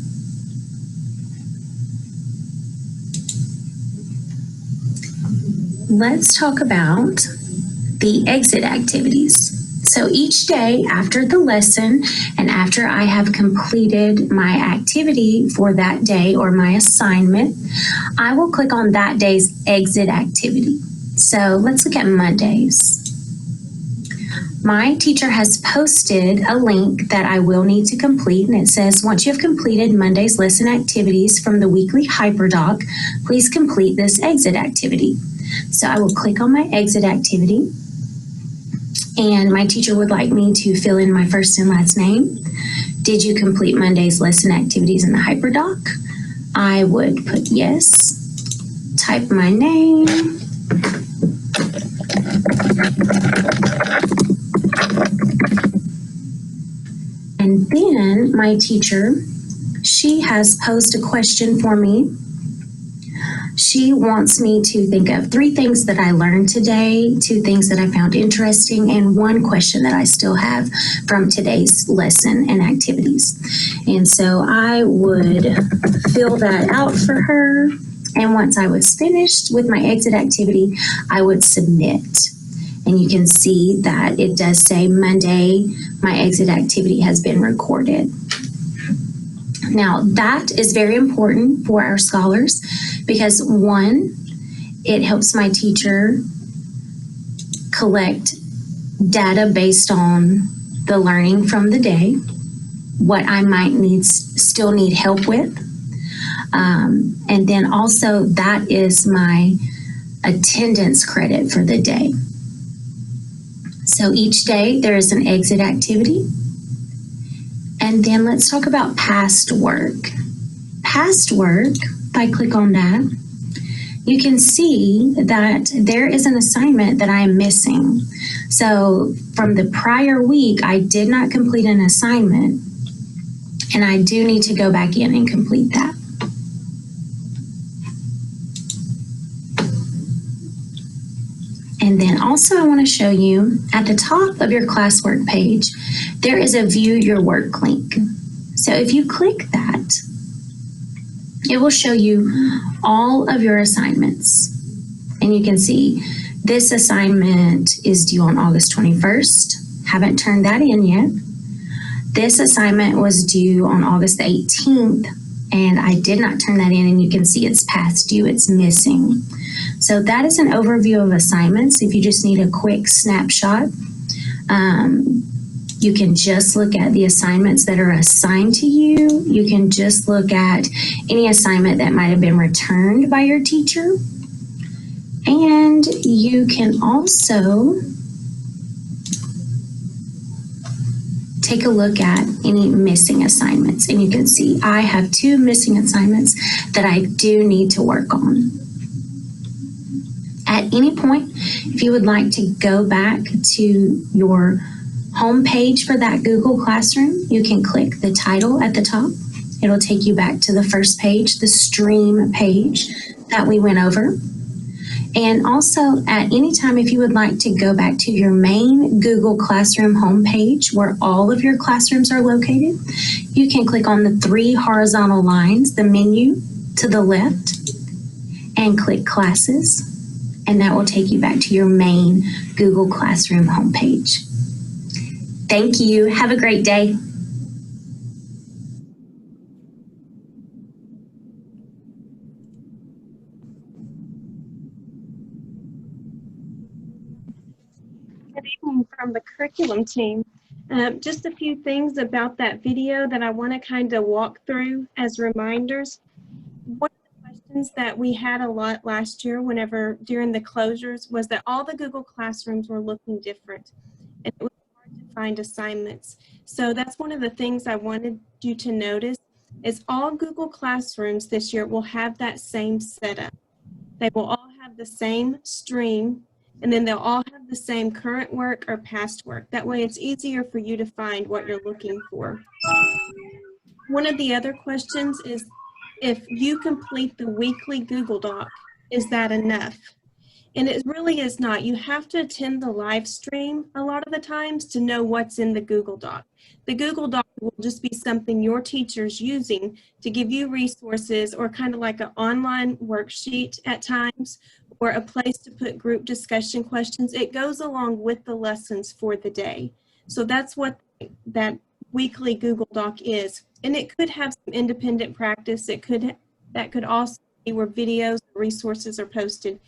Let's talk about the exit activities. So each day after the lesson and after I have completed my activity for that day or my assignment, I will click on that day's exit activity. So let's look at Mondays. My teacher has posted a link that I will need to complete, and it says, once you have completed Monday's lesson activities from the weekly Hyperdoc, please complete this exit activity. So I will click on my exit activity, and my teacher would like me to fill in my first and last name. Did you complete Monday's lesson activities in the Hyperdoc? I would put yes, type my name, and then my teacher, she has posed a question for me. She wants me to think of 3 things that I learned today, 2 things that I found interesting, and 1 question that I still have from today's lesson and activities. And so I would fill that out for her. And once I was finished with my exit activity, I would submit. And you can see that it does say Monday, my exit activity has been recorded. Now, that is very important for our scholars because 1, it helps my teacher collect data based on the learning from the day, what I might still need help with. And then also that is my attendance credit for the day. So each day there is an exit activity. And then let's talk about past work. Past work, if I click on that, you can see that there is an assignment that I am missing. So from the prior week, I did not complete an assignment, and I do need to go back in and complete that. And then also I want to show you at the top of your classwork page, there is a view your work link. So if you click that, it will show you all of your assignments. And you can see this assignment is due on August 21st. Haven't turned that in yet. This assignment was due on August 18th, and I did not turn that in, and you can see it's past due, it's missing. So that is an overview of assignments. If you just need a quick snapshot, you can just look at the assignments that are assigned to you. You can just look at any assignment that might have been returned by your teacher. And you can also take a look at any missing assignments. And you can see I have 2 missing assignments that I do need to work on. At any point, if you would like to go back to your home page for that Google Classroom, you can click the title at the top. It'll take you back to the first page, the stream page that we went over. And also at any time, if you would like to go back to your main Google Classroom homepage where all of your classrooms are located, you can click on the 3 horizontal lines, the menu to the left, and click Classes. And that will take you back to your main Google Classroom homepage. Thank you. Have a great day.
Good evening from the curriculum team. Just a few things about that video that I want to kind of walk through as reminders. One of the questions that we had a lot last year during the closures was that all the Google Classrooms were looking different, and it was hard to find assignments. So that's one of the things I wanted you to notice. is all Google Classrooms this year will have that same setup. They will all have the same stream, and then they'll all have the same current work or past work. That way it's easier for you to find what you're looking for. One of the other questions is, if you complete the weekly Google Doc, is that enough? And it really is not. You have to attend the live stream a lot of the times to know what's in the Google Doc. The Google Doc will just be something your teacher's using to give you resources, or kind of like an online worksheet at times, or a place to put group discussion questions. It goes along with the lessons for the day. So that's what that weekly Google Doc is. And it could have some independent practice. That could also be where videos, resources are posted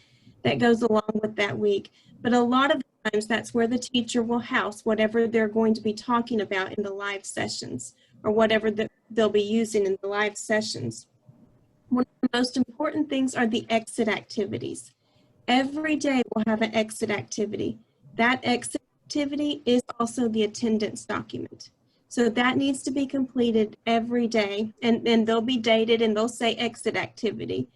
that goes along with that week. But a lot of times that's where the teacher will house whatever they're going to be talking about in the live sessions, or whatever they'll be using in the live sessions. One of the most important things are the exit activities. Every day we'll have an exit activity. That exit activity is also the attendance document. So that needs to be completed every day, and they'll be dated and they'll say exit activity.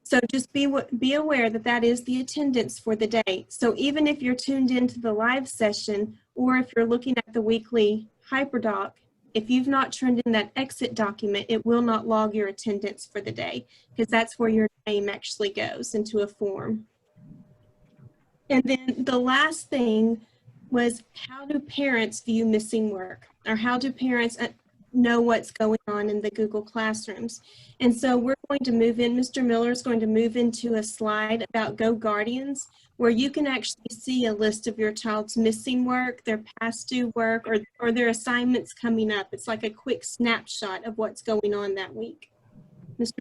So just be aware that that is the attendance for the day. So even if you're tuned into the live session, or if you're looking at the weekly Hyperdoc, if you've not turned in that exit document, it will not log your attendance for the day, because that's where your name actually goes into a form. And then the last thing was, how do parents view missing work, or how do parents know what's going on in the Google Classrooms? And so we're going to move in, Mr. Miller is going to move into a slide about Go Guardians, where you can actually see a list of your child's missing work, their past due work, or their assignments coming up. It's like a quick snapshot of what's going on that week. Mr.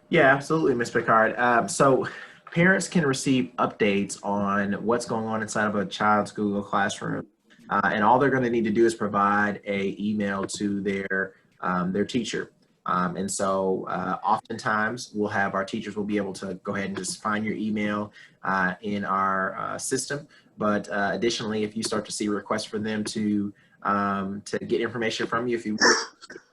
Yeah, absolutely, Ms. Picard. So parents can receive updates on what's going on inside of a child's Google Classroom. And all they're going to need to do is provide an email to their teacher. And so oftentimes we'll have our teachers will be able to go ahead and just find your email in our system. But additionally, if you start to see requests for them to get information from you, if you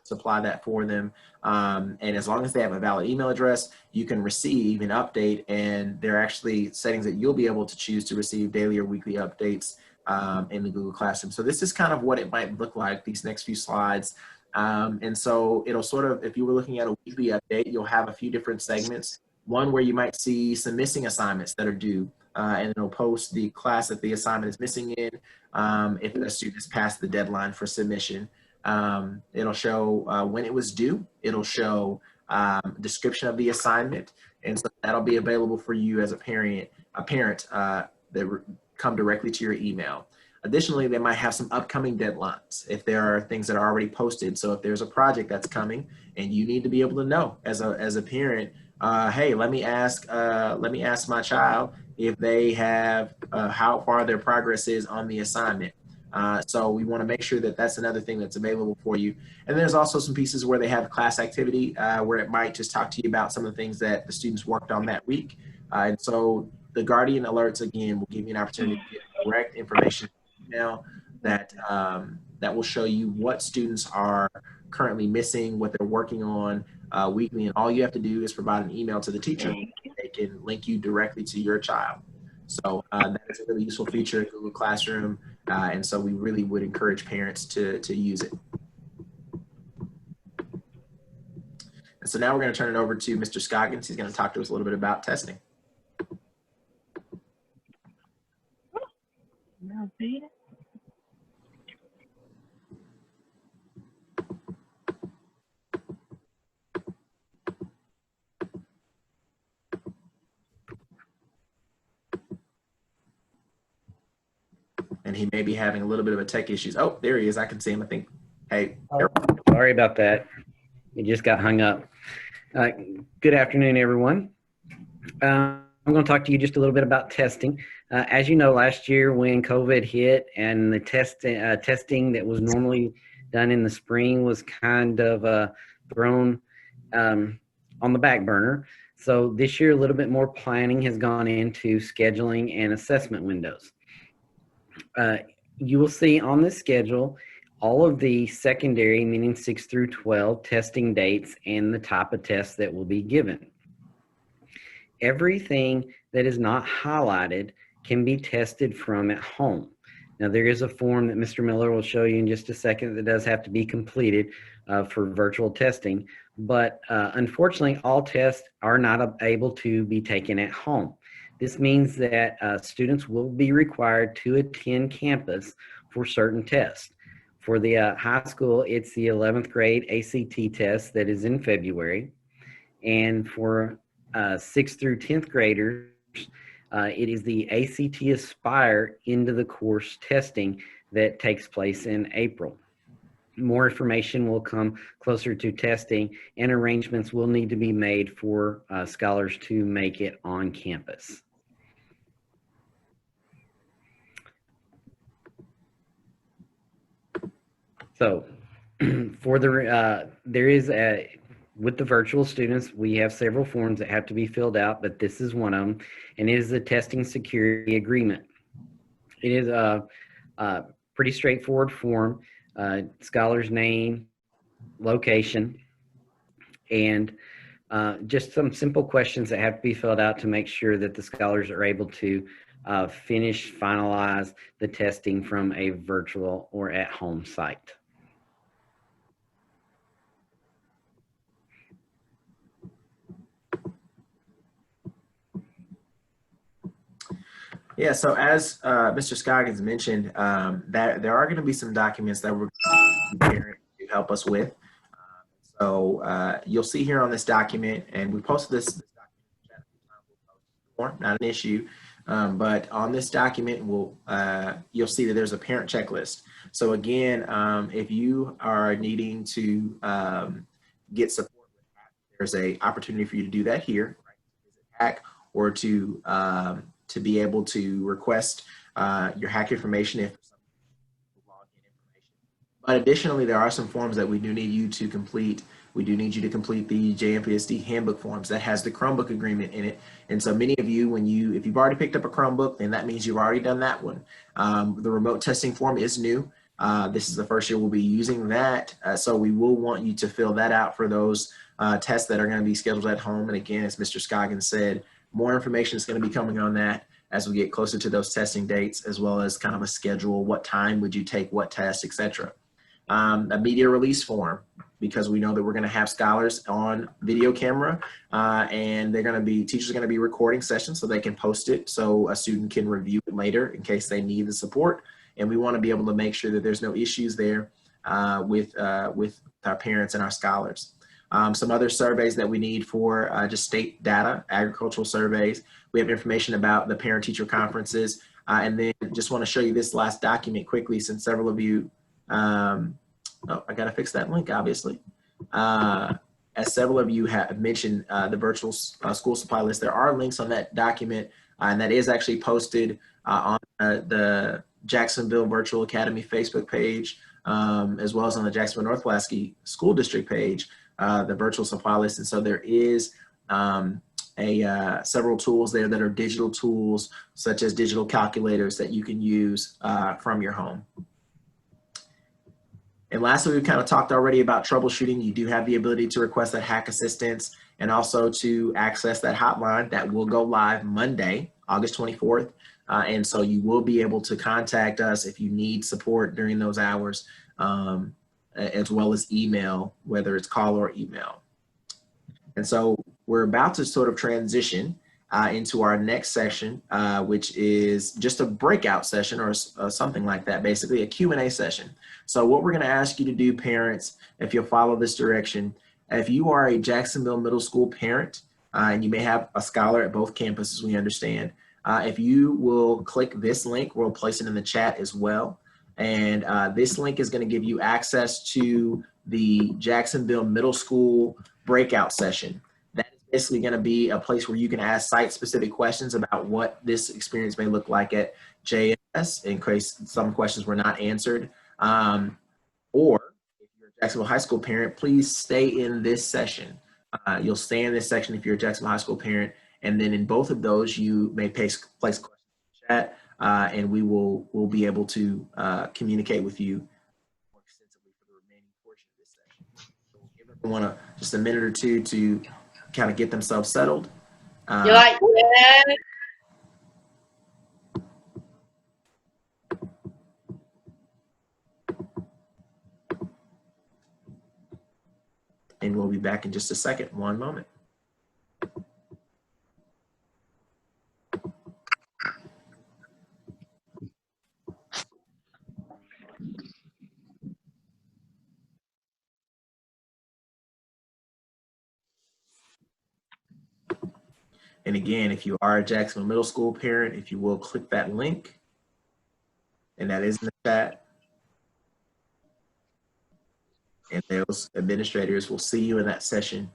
supply that for them, and as long as they have a valid email address, you can receive an update, and there are actually settings that you'll be able to choose to receive daily or weekly updates in the Google Classroom. So this is kind of what it might look like, these next few slides. And so it'll sort of, if you were looking at a weekly update, you'll have a few different segments. One where you might see some missing assignments that are due, and it'll post the class that the assignment is missing in, if a student has passed the deadline for submission. It'll show when it was due. It'll show description of the assignment, and so that'll be available for you as a parent that come directly to your email. Additionally, they might have some upcoming deadlines if there are things that are already posted. So if there's a project that's coming and you need to be able to know as a parent, hey, let me ask my child if they have how far their progress is on the assignment. So we want to make sure that that's another thing that's available for you. And there's also some pieces where they have class activity where it might just talk to you about some of the things that the students worked on that week. And so the Guardian alerts, again, will give you an opportunity to get direct information now that that will show you what students are currently missing, what they're working on weekly, and all you have to do is provide an email to the teacher. They can link you directly to your child. So that is a really useful feature of Google Classroom, and so we really would encourage parents to use it. And so now we're going to turn it over to Mr. Scoggins. He's going to talk to us a little bit about testing. And he may be having a little bit of a tech issues. Oh, there he is. I can see him, I think. Hey.
Sorry about that. It just got hung up. Good afternoon, everyone. I'm going to talk to you just a little bit about testing. As you know, last year when COVID hit and the testing that was normally done in the spring was kind of thrown on the back burner. So this year, a little bit more planning has gone into scheduling and assessment windows. You will see on this schedule all of the secondary, meaning 6 through 12, testing dates and the type of tests that will be given. Everything that is not highlighted can be tested from at home. Now, there is a form that Mr. Miller will show you in just a second that does have to be completed for virtual testing, but unfortunately, all tests are not able to be taken at home. This means that students will be required to attend campus for certain tests. For the high school, it's the 11th grade ACT test that is in February, and for 6th through 10th graders, it is the ACT Aspire into the course testing that takes place in April. More information will come closer to testing, and arrangements will need to be made for scholars to make it on campus. So for the, there is a, with the virtual students, we have several forms that have to be filled out, but this is one of them, and it is the testing security agreement. It is a pretty straightforward form, scholar's name, location, and just some simple questions that have to be filled out to make sure that the scholars are able to finalize the testing from a virtual or at-home site.
Yeah, so as Mr. Scoggins mentioned, that there are going to be some documents that we're preparing to help us with. So you'll see here on this document, and we posted this document, not an issue, but on this document, you'll see that there's a parent checklist. So again, if you are needing to get support with that, there's an opportunity for you to do that here, right? Visit HAC, or to be able to request your HAC information if some login information. But additionally, there are some forms that we do need you to complete. We do need you to complete the JMPSD handbook forms that has the Chromebook agreement in it. And so many of you, if you've already picked up a Chromebook, then that means you've already done that one. The remote testing form is new. This is the first year we'll be using that. So we will want you to fill that out for those tests that are going to be scheduled at home. And again, as Mr. Scoggins said, more information is going to be coming on that as we get closer to those testing dates, as well as kind of a schedule, what time would you take what test, etc. A media release form, because we know that we're going to have scholars on video camera, and teachers are going to be recording sessions so they can post it so a student can review it later in case they need the support. And we want to be able to make sure that there's no issues there with our parents and our scholars. Some other surveys that we need for just state data, agricultural surveys. We have information about the parent-teacher conferences. And then just want to show you this last document quickly, since several of you, I got to fix that link, obviously. As several of you have mentioned the virtual school supply list, there are links on that document, and that is actually posted on the Jacksonville Virtual Academy Facebook page, as well as on the Jacksonville North Pulaski School District page, the virtual supply list. And so there is several tools there that are digital tools, such as digital calculators that you can use from your home. And lastly, we've kind of talked already about troubleshooting. You do have the ability to request that HAC assistance and also to access that hotline that will go live Monday, August 24th. And so you will be able to contact us if you need support during those hours, as well as email, whether it's call or email. And so we're about to sort of transition into our next session, which is just a breakout session or something like that, basically a Q&A session. So what we're going to ask you to do, parents, if you'll follow this direction, if you are a Jacksonville Middle School parent, and you may have a scholar at both campuses, we understand, if you will click this link, we'll place it in the chat as well. And this link is going to give you access to the Jacksonville Middle School breakout session. That is basically going to be a place where you can ask site-specific questions about what this experience may look like at JS, in case some questions were not answered. Or if you're a Jacksonville High School parent, please stay in this session. You'll stay in this section if you're a Jacksonville High School parent, and then in both of those, you may place questions in the chat, and we'll be able to communicate with you more want to just a minute or two to kind of get themselves settled.
You're like, yeah.
And we'll be back in just a second. One moment. And again, if you are a Jacksonville Middle School parent, if you will click that link, and that is in the chat, and those administrators will see you in that session.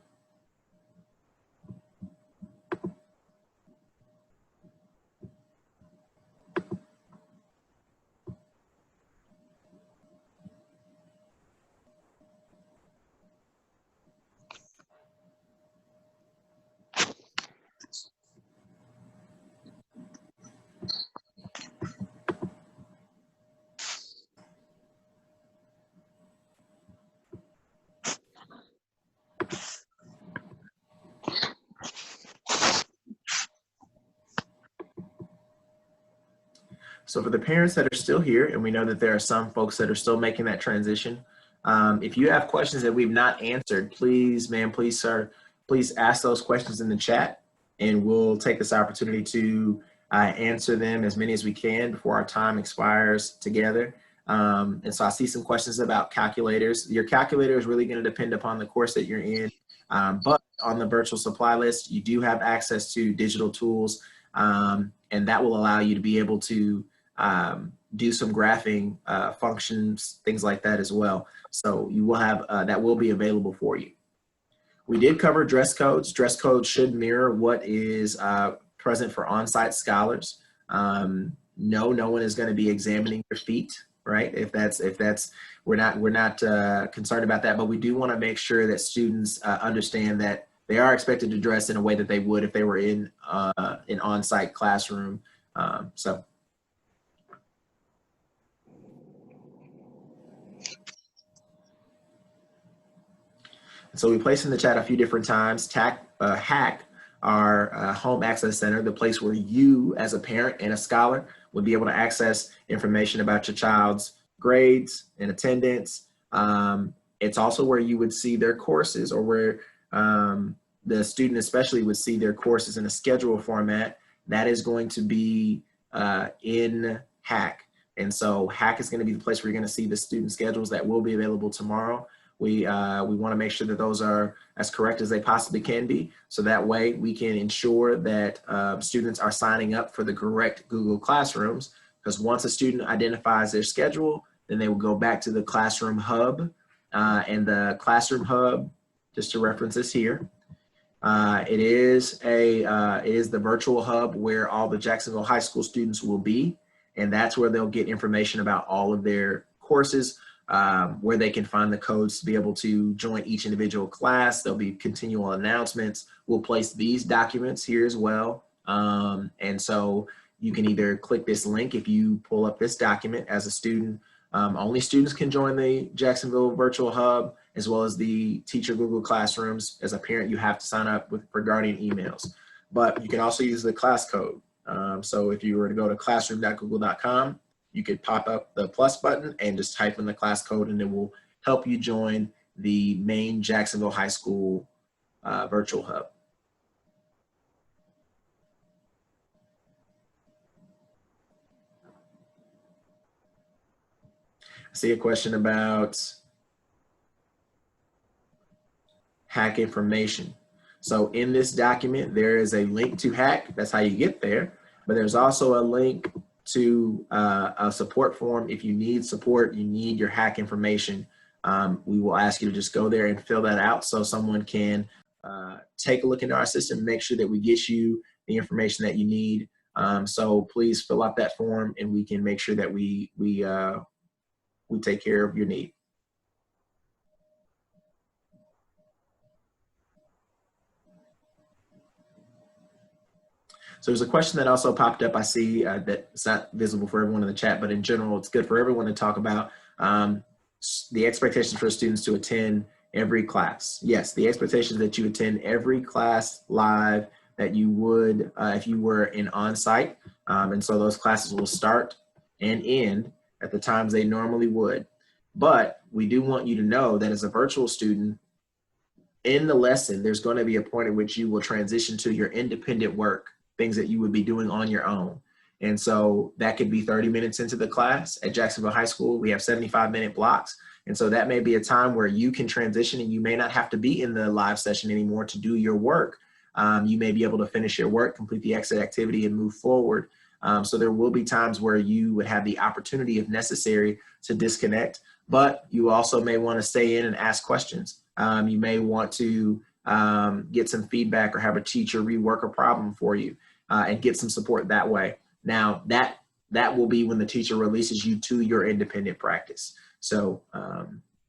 So for the parents that are still here, and we know that there are some folks that are still making that transition, if you have questions that we've not answered, please, ma'am, please, sir, please ask those questions in the chat, and we'll take this opportunity to answer them as many as we can before our time expires together. And so I see some questions about calculators. Your calculator is really going to depend upon the course that you're in, but on the virtual supply list, you do have access to digital tools, and that will allow you to be able to do some graphing functions, things like that as well. So you will have, that will be available for you. We did cover dress codes. Dress codes should mirror what is present for on-site scholars. No one is going to be examining your feet, right? If that's, we're not concerned about that, but we do want to make sure that students understand that they are expected to dress in a way that they would if they were in an on-site classroom. So we placed in the chat a few different times. HACK, our Home Access Center, the place where you as a parent and a scholar would be able to access information about your child's grades and attendance. It's also where you would see their courses, or where the student especially would see their courses in a schedule format. That is going to be in HACK. And so HACK is going to be the place where you're going to see the student schedules that will be available tomorrow. We want to make sure that those are as correct as they possibly can be, so that way we can ensure that students are signing up for the correct Google Classrooms, because once a student identifies their schedule, then they will go back to the Classroom Hub, and the Classroom Hub, just to reference this here, it is the virtual hub where all the Jacksonville High School students will be, and that's where they'll get information about all of their courses, where they can find the codes to be able to join each individual class. There'll be continual announcements. We'll place these documents here as well. And so you can either click this link if you pull up this document as a student. Only students can join the Jacksonville Virtual Hub, as well as the Teacher Google Classrooms. As a parent, you have to sign up regarding emails. But you can also use the class code. So if you were to go to classroom.google.com, you could pop up the plus button and just type in the class code, and it will help you join the main Jacksonville High School virtual hub. I see a question about HACK information. So in this document, there is a link to HACK. That's how you get there. But there's also a link to a support form. If you need support, you need your HACK information, we will ask you to just go there and fill that out so someone can take a look into our system and make sure that we get you the information that you need. So please fill out that form, and we can make sure that we take care of your need. So there's a question that also popped up. I see that it's not visible for everyone in the chat, but in general, it's good for everyone to talk about the expectations for students to attend every class. Yes, the expectation is that you attend every class live that you would if you were in on-site. And so those classes will start and end at the times they normally would. But we do want you to know that as a virtual student, in the lesson, there's going to be a point at which you will transition to your independent work, things that you would be doing on your own. And so that could be 30 minutes into the class. At Jacksonville High School, we have 75-minute blocks. And so that may be a time where you can transition and you may not have to be in the live session anymore to do your work. You may be able to finish your work, complete the exit activity, and move forward. So there will be times where you would have the opportunity, if necessary, to disconnect, but you also may want to stay in and ask questions. You may want to get some feedback or have a teacher rework a problem for you and get some support that way. Now, that will be when the teacher releases you to your independent practice. So,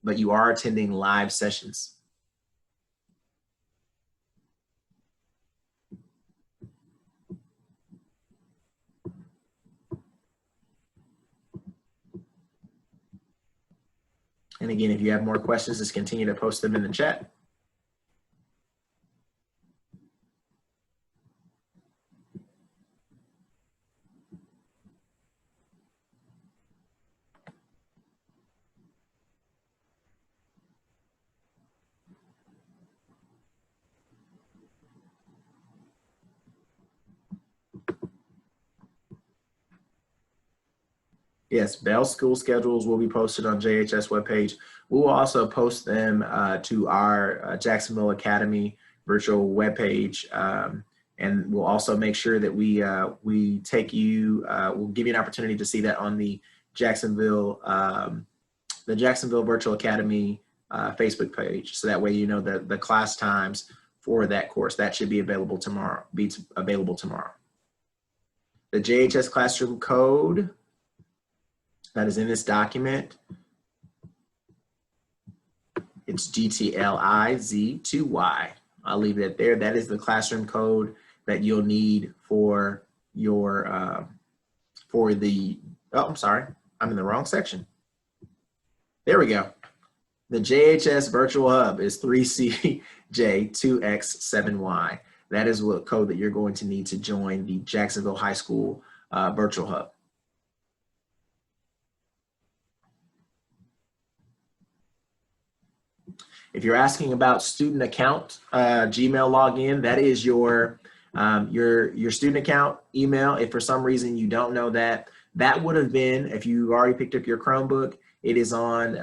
but you are attending live sessions. And again, if you have more questions, just continue to post them in the chat. Yes, Bell school schedules will be posted on JHS webpage. We will also post them to our Jacksonville Academy virtual webpage, and we'll also make sure that we take you. We'll give you an opportunity to see that on the Jacksonville Virtual Academy Facebook page. So that way you know the class times for that course. That should be available tomorrow. The JHS classroom code that is in this document, it's GTLIZ2Y. I'll leave it there. That is the classroom code that you'll need for your, oh, I'm sorry, I'm in the wrong section. There we go. The JHS Virtual Hub is 3CJ2X7Y. That is what code that you're going to need to join the Jacksonville High School Virtual Hub. If you're asking about student account Gmail login, that is your student account email. If for some reason you don't know that, that would have been, if you already picked up your Chromebook, it is on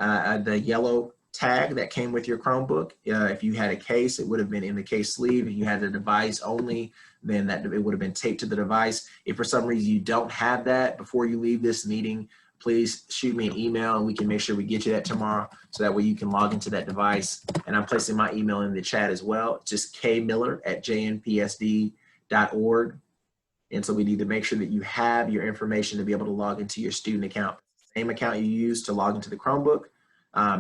the yellow tag that came with your Chromebook. If you had a case, it would have been in the case sleeve. If you had the device only, then that it would have been taped to the device. If for some reason you don't have that, before you leave this meeting, please shoot me an email and we can make sure we get you that tomorrow, so that way you can log into that device. And I'm placing my email in the chat as well, just kmiller@jnpsd.org. And so we need to make sure that you have your information to be able to log into your student account. Same account you use to log into the Chromebook.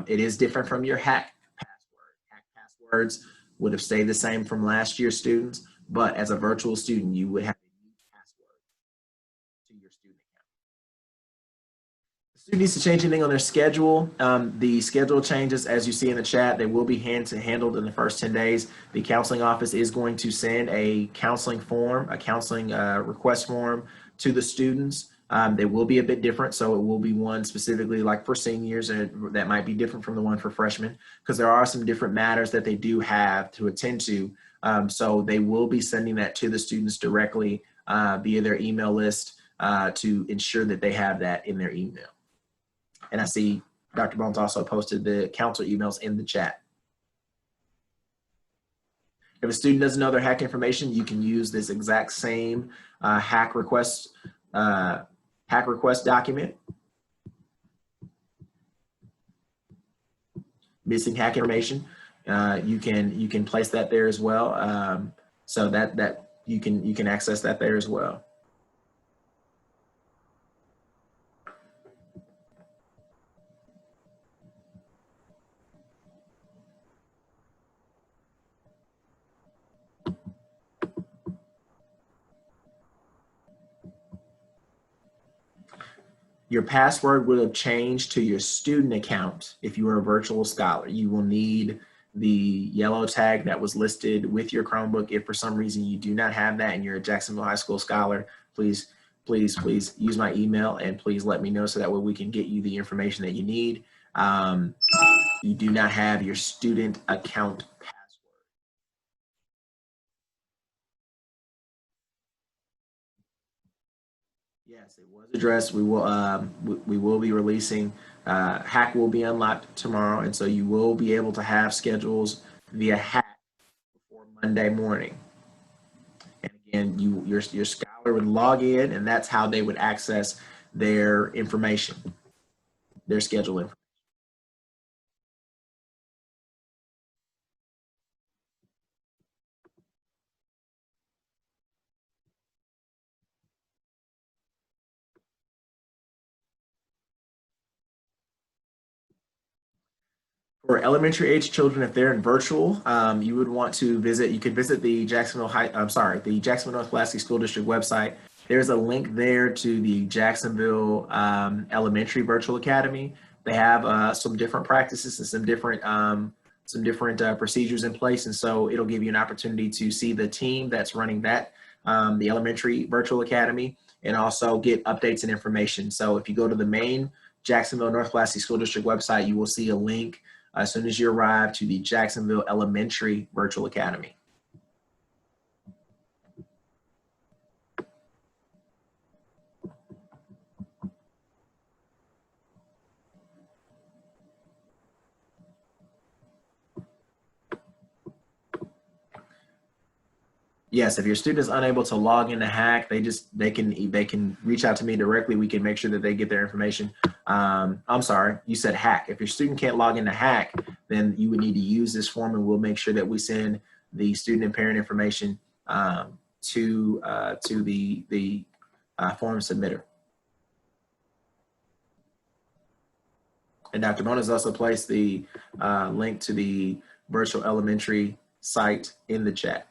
It is different from your hack password. Hack passwords would have stayed the same from last year's students, but as a virtual student, you would have a new password to your student account. The student needs to change anything on their schedule. The schedule changes, as you see in the chat, they will be handled in the first 10 days. The counseling office is going to send a counseling form, a counseling request form to the students. They will be a bit different, so it will be one specifically like for seniors, and that might be different from the one for freshmen, because there are some different matters that they do have to attend to. So they will be sending that to the students directly via their email list to ensure that they have that in their email. And I see Dr. Bones also posted the counselor emails in the chat. If a student doesn't know their hack information, you can use this exact same hack request document. Missing hack information, you can place that there as well, so that you can access that there as well. Your password will have changed to your student account. If you are a virtual scholar, you will need the yellow tag that was listed with your Chromebook. If for some reason you do not have that and you're a Jacksonville High School scholar, please use my email and please let me know so that way we can get you the information that you need. You do not have your student account password. Yes, it was addressed. We will be releasing, Hack will be unlocked tomorrow, and so you will be able to have schedules via Hack before Monday morning. And again, your scholar would log in, and that's how they would access their information, their schedule information. For elementary age children, if they're in virtual, you would want to visit, you could visit the Jacksonville North Pulaski School District website. There's a link there to the Jacksonville Elementary Virtual Academy. They have some different practices and some different procedures in place. And so it'll give you an opportunity to see the team that's running that, the Elementary Virtual Academy, and also get updates and information. So if you go to the main Jacksonville North Pulaski School District website, you will see a link as soon as you arrive to the Jacksonville Elementary Virtual Academy. Yes, if your student is unable to log into Hack, they can reach out to me directly. We can make sure that they get their information. I'm sorry, you said Hack. If your student can't log into Hack, then you would need to use this form, and we'll make sure that we send the student and parent information to the form submitter. And Dr. Bonas also placed the link to the virtual elementary site in the chat.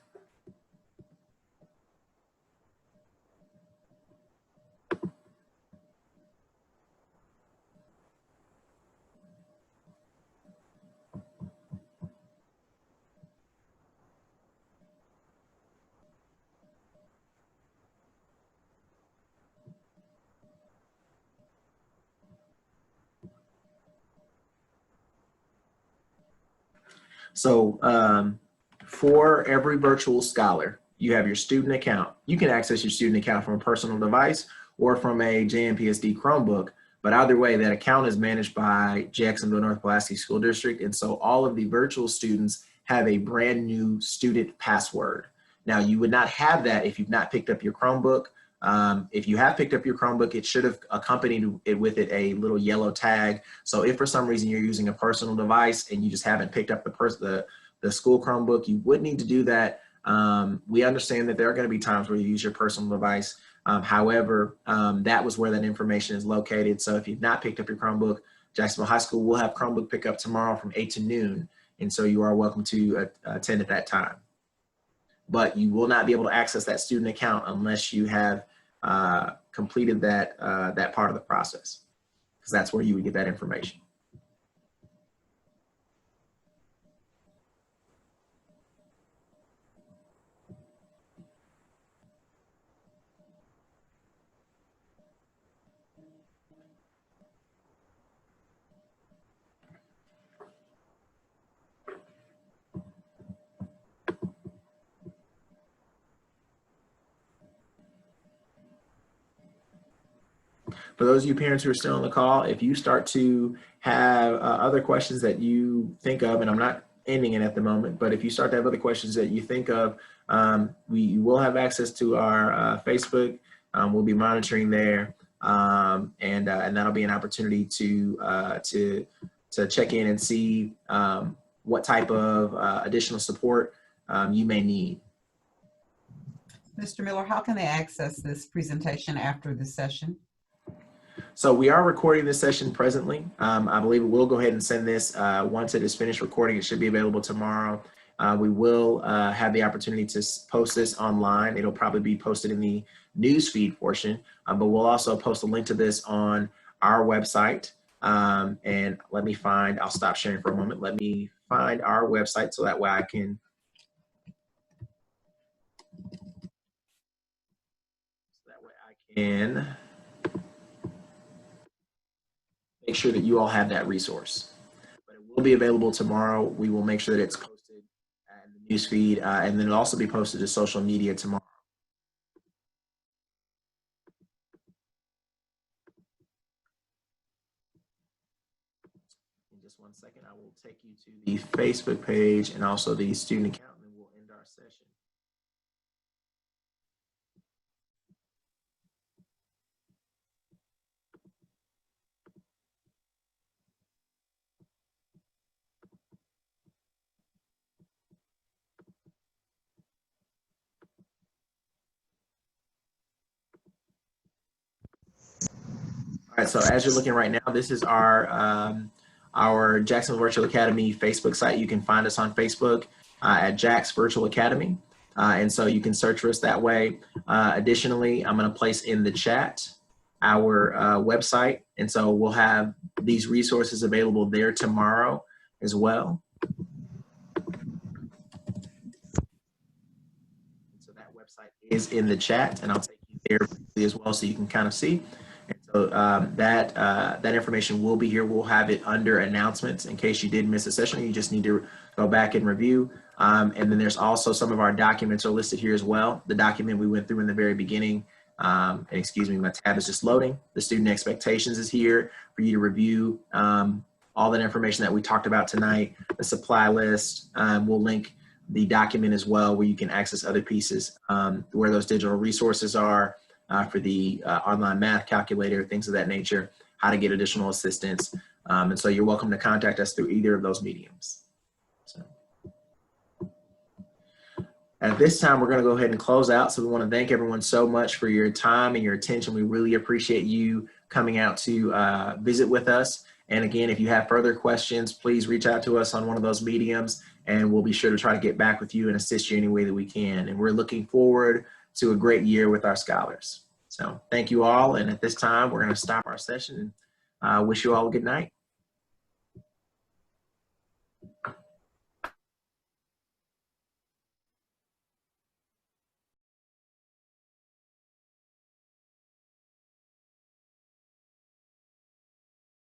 So for every virtual scholar, you have your student account. You can access your student account from a personal device or from a JMPSD Chromebook, but either way, that account is managed by Jacksonville North Pulaski School District. And so all of the virtual students have a brand new student password. Now, you would not have that if you've not picked up your Chromebook. If you have picked up your Chromebook, it should have accompanied it with it a little yellow tag. So if for some reason you're using a personal device and you just haven't picked up the school Chromebook, you would need to do that. We understand that there are going to be times where you use your personal device. However, that was where that information is located. So if you've not picked up your Chromebook, Jacksonville High School will have Chromebook pickup tomorrow from 8 to noon. And so you are welcome to attend at that time. But you will not be able to access that student account unless you have completed that part of the process, because that's where you would get that information. For those of you parents who are still on the call, if you start to have other questions that you think of, and I'm not ending it at the moment, but if you start to have other questions that you think of, we will have access to our Facebook. We'll be monitoring there, and that'll be an opportunity to check in and see what type of additional support you may need.
Mr. Miller, how can they access this presentation after the session?
So we are recording this session presently. I believe we'll go ahead and send this once it is finished recording. It should be available tomorrow. We will have the opportunity to post this online. It'll probably be posted in the newsfeed portion, but we'll also post a link to this on our website. And let me find, I'll stop sharing for a moment. Let me find our website so that way I can make sure that you all have that resource. But it will be available tomorrow. We will make sure that it's posted in the news feed, and then it'll also be posted to social media tomorrow. In just 1 second, I will take you to the Facebook page and also the student account, and then we'll end our session. All right, so as you're looking right now, this is our Jacksonville Virtual Academy Facebook site. You can find us on Facebook at JAX Virtual Academy. And so you can search for us that way. Additionally, I'm going to place in the chat our website. And so we'll have these resources available there tomorrow as well. So that website is in the chat, and I'll take you there briefly as well so you can kind of see. And so that information will be here. We'll have it under announcements in case you did miss a session. You just need to go back and review. And then there's also some of our documents are listed here as well. The document we went through in the very beginning, and excuse me, my tab is just loading. The student expectations is here for you to review all that information that we talked about tonight. The supply list, we'll link the document as well where you can access other pieces, where those digital resources are. For the online math calculator, things of that nature, how to get additional assistance. And so you're welcome to contact us through either of those mediums. So at this time, we're going to go ahead and close out. So we want to thank everyone so much for your time and your attention. We really appreciate you coming out to visit with us. And again, if you have further questions, please reach out to us on one of those mediums, and we'll be sure to try to get back with you and assist you any way that we can. And we're looking forward to a great year with our scholars. So thank you all. And at this time, we're going to stop our session and wish you all a good night.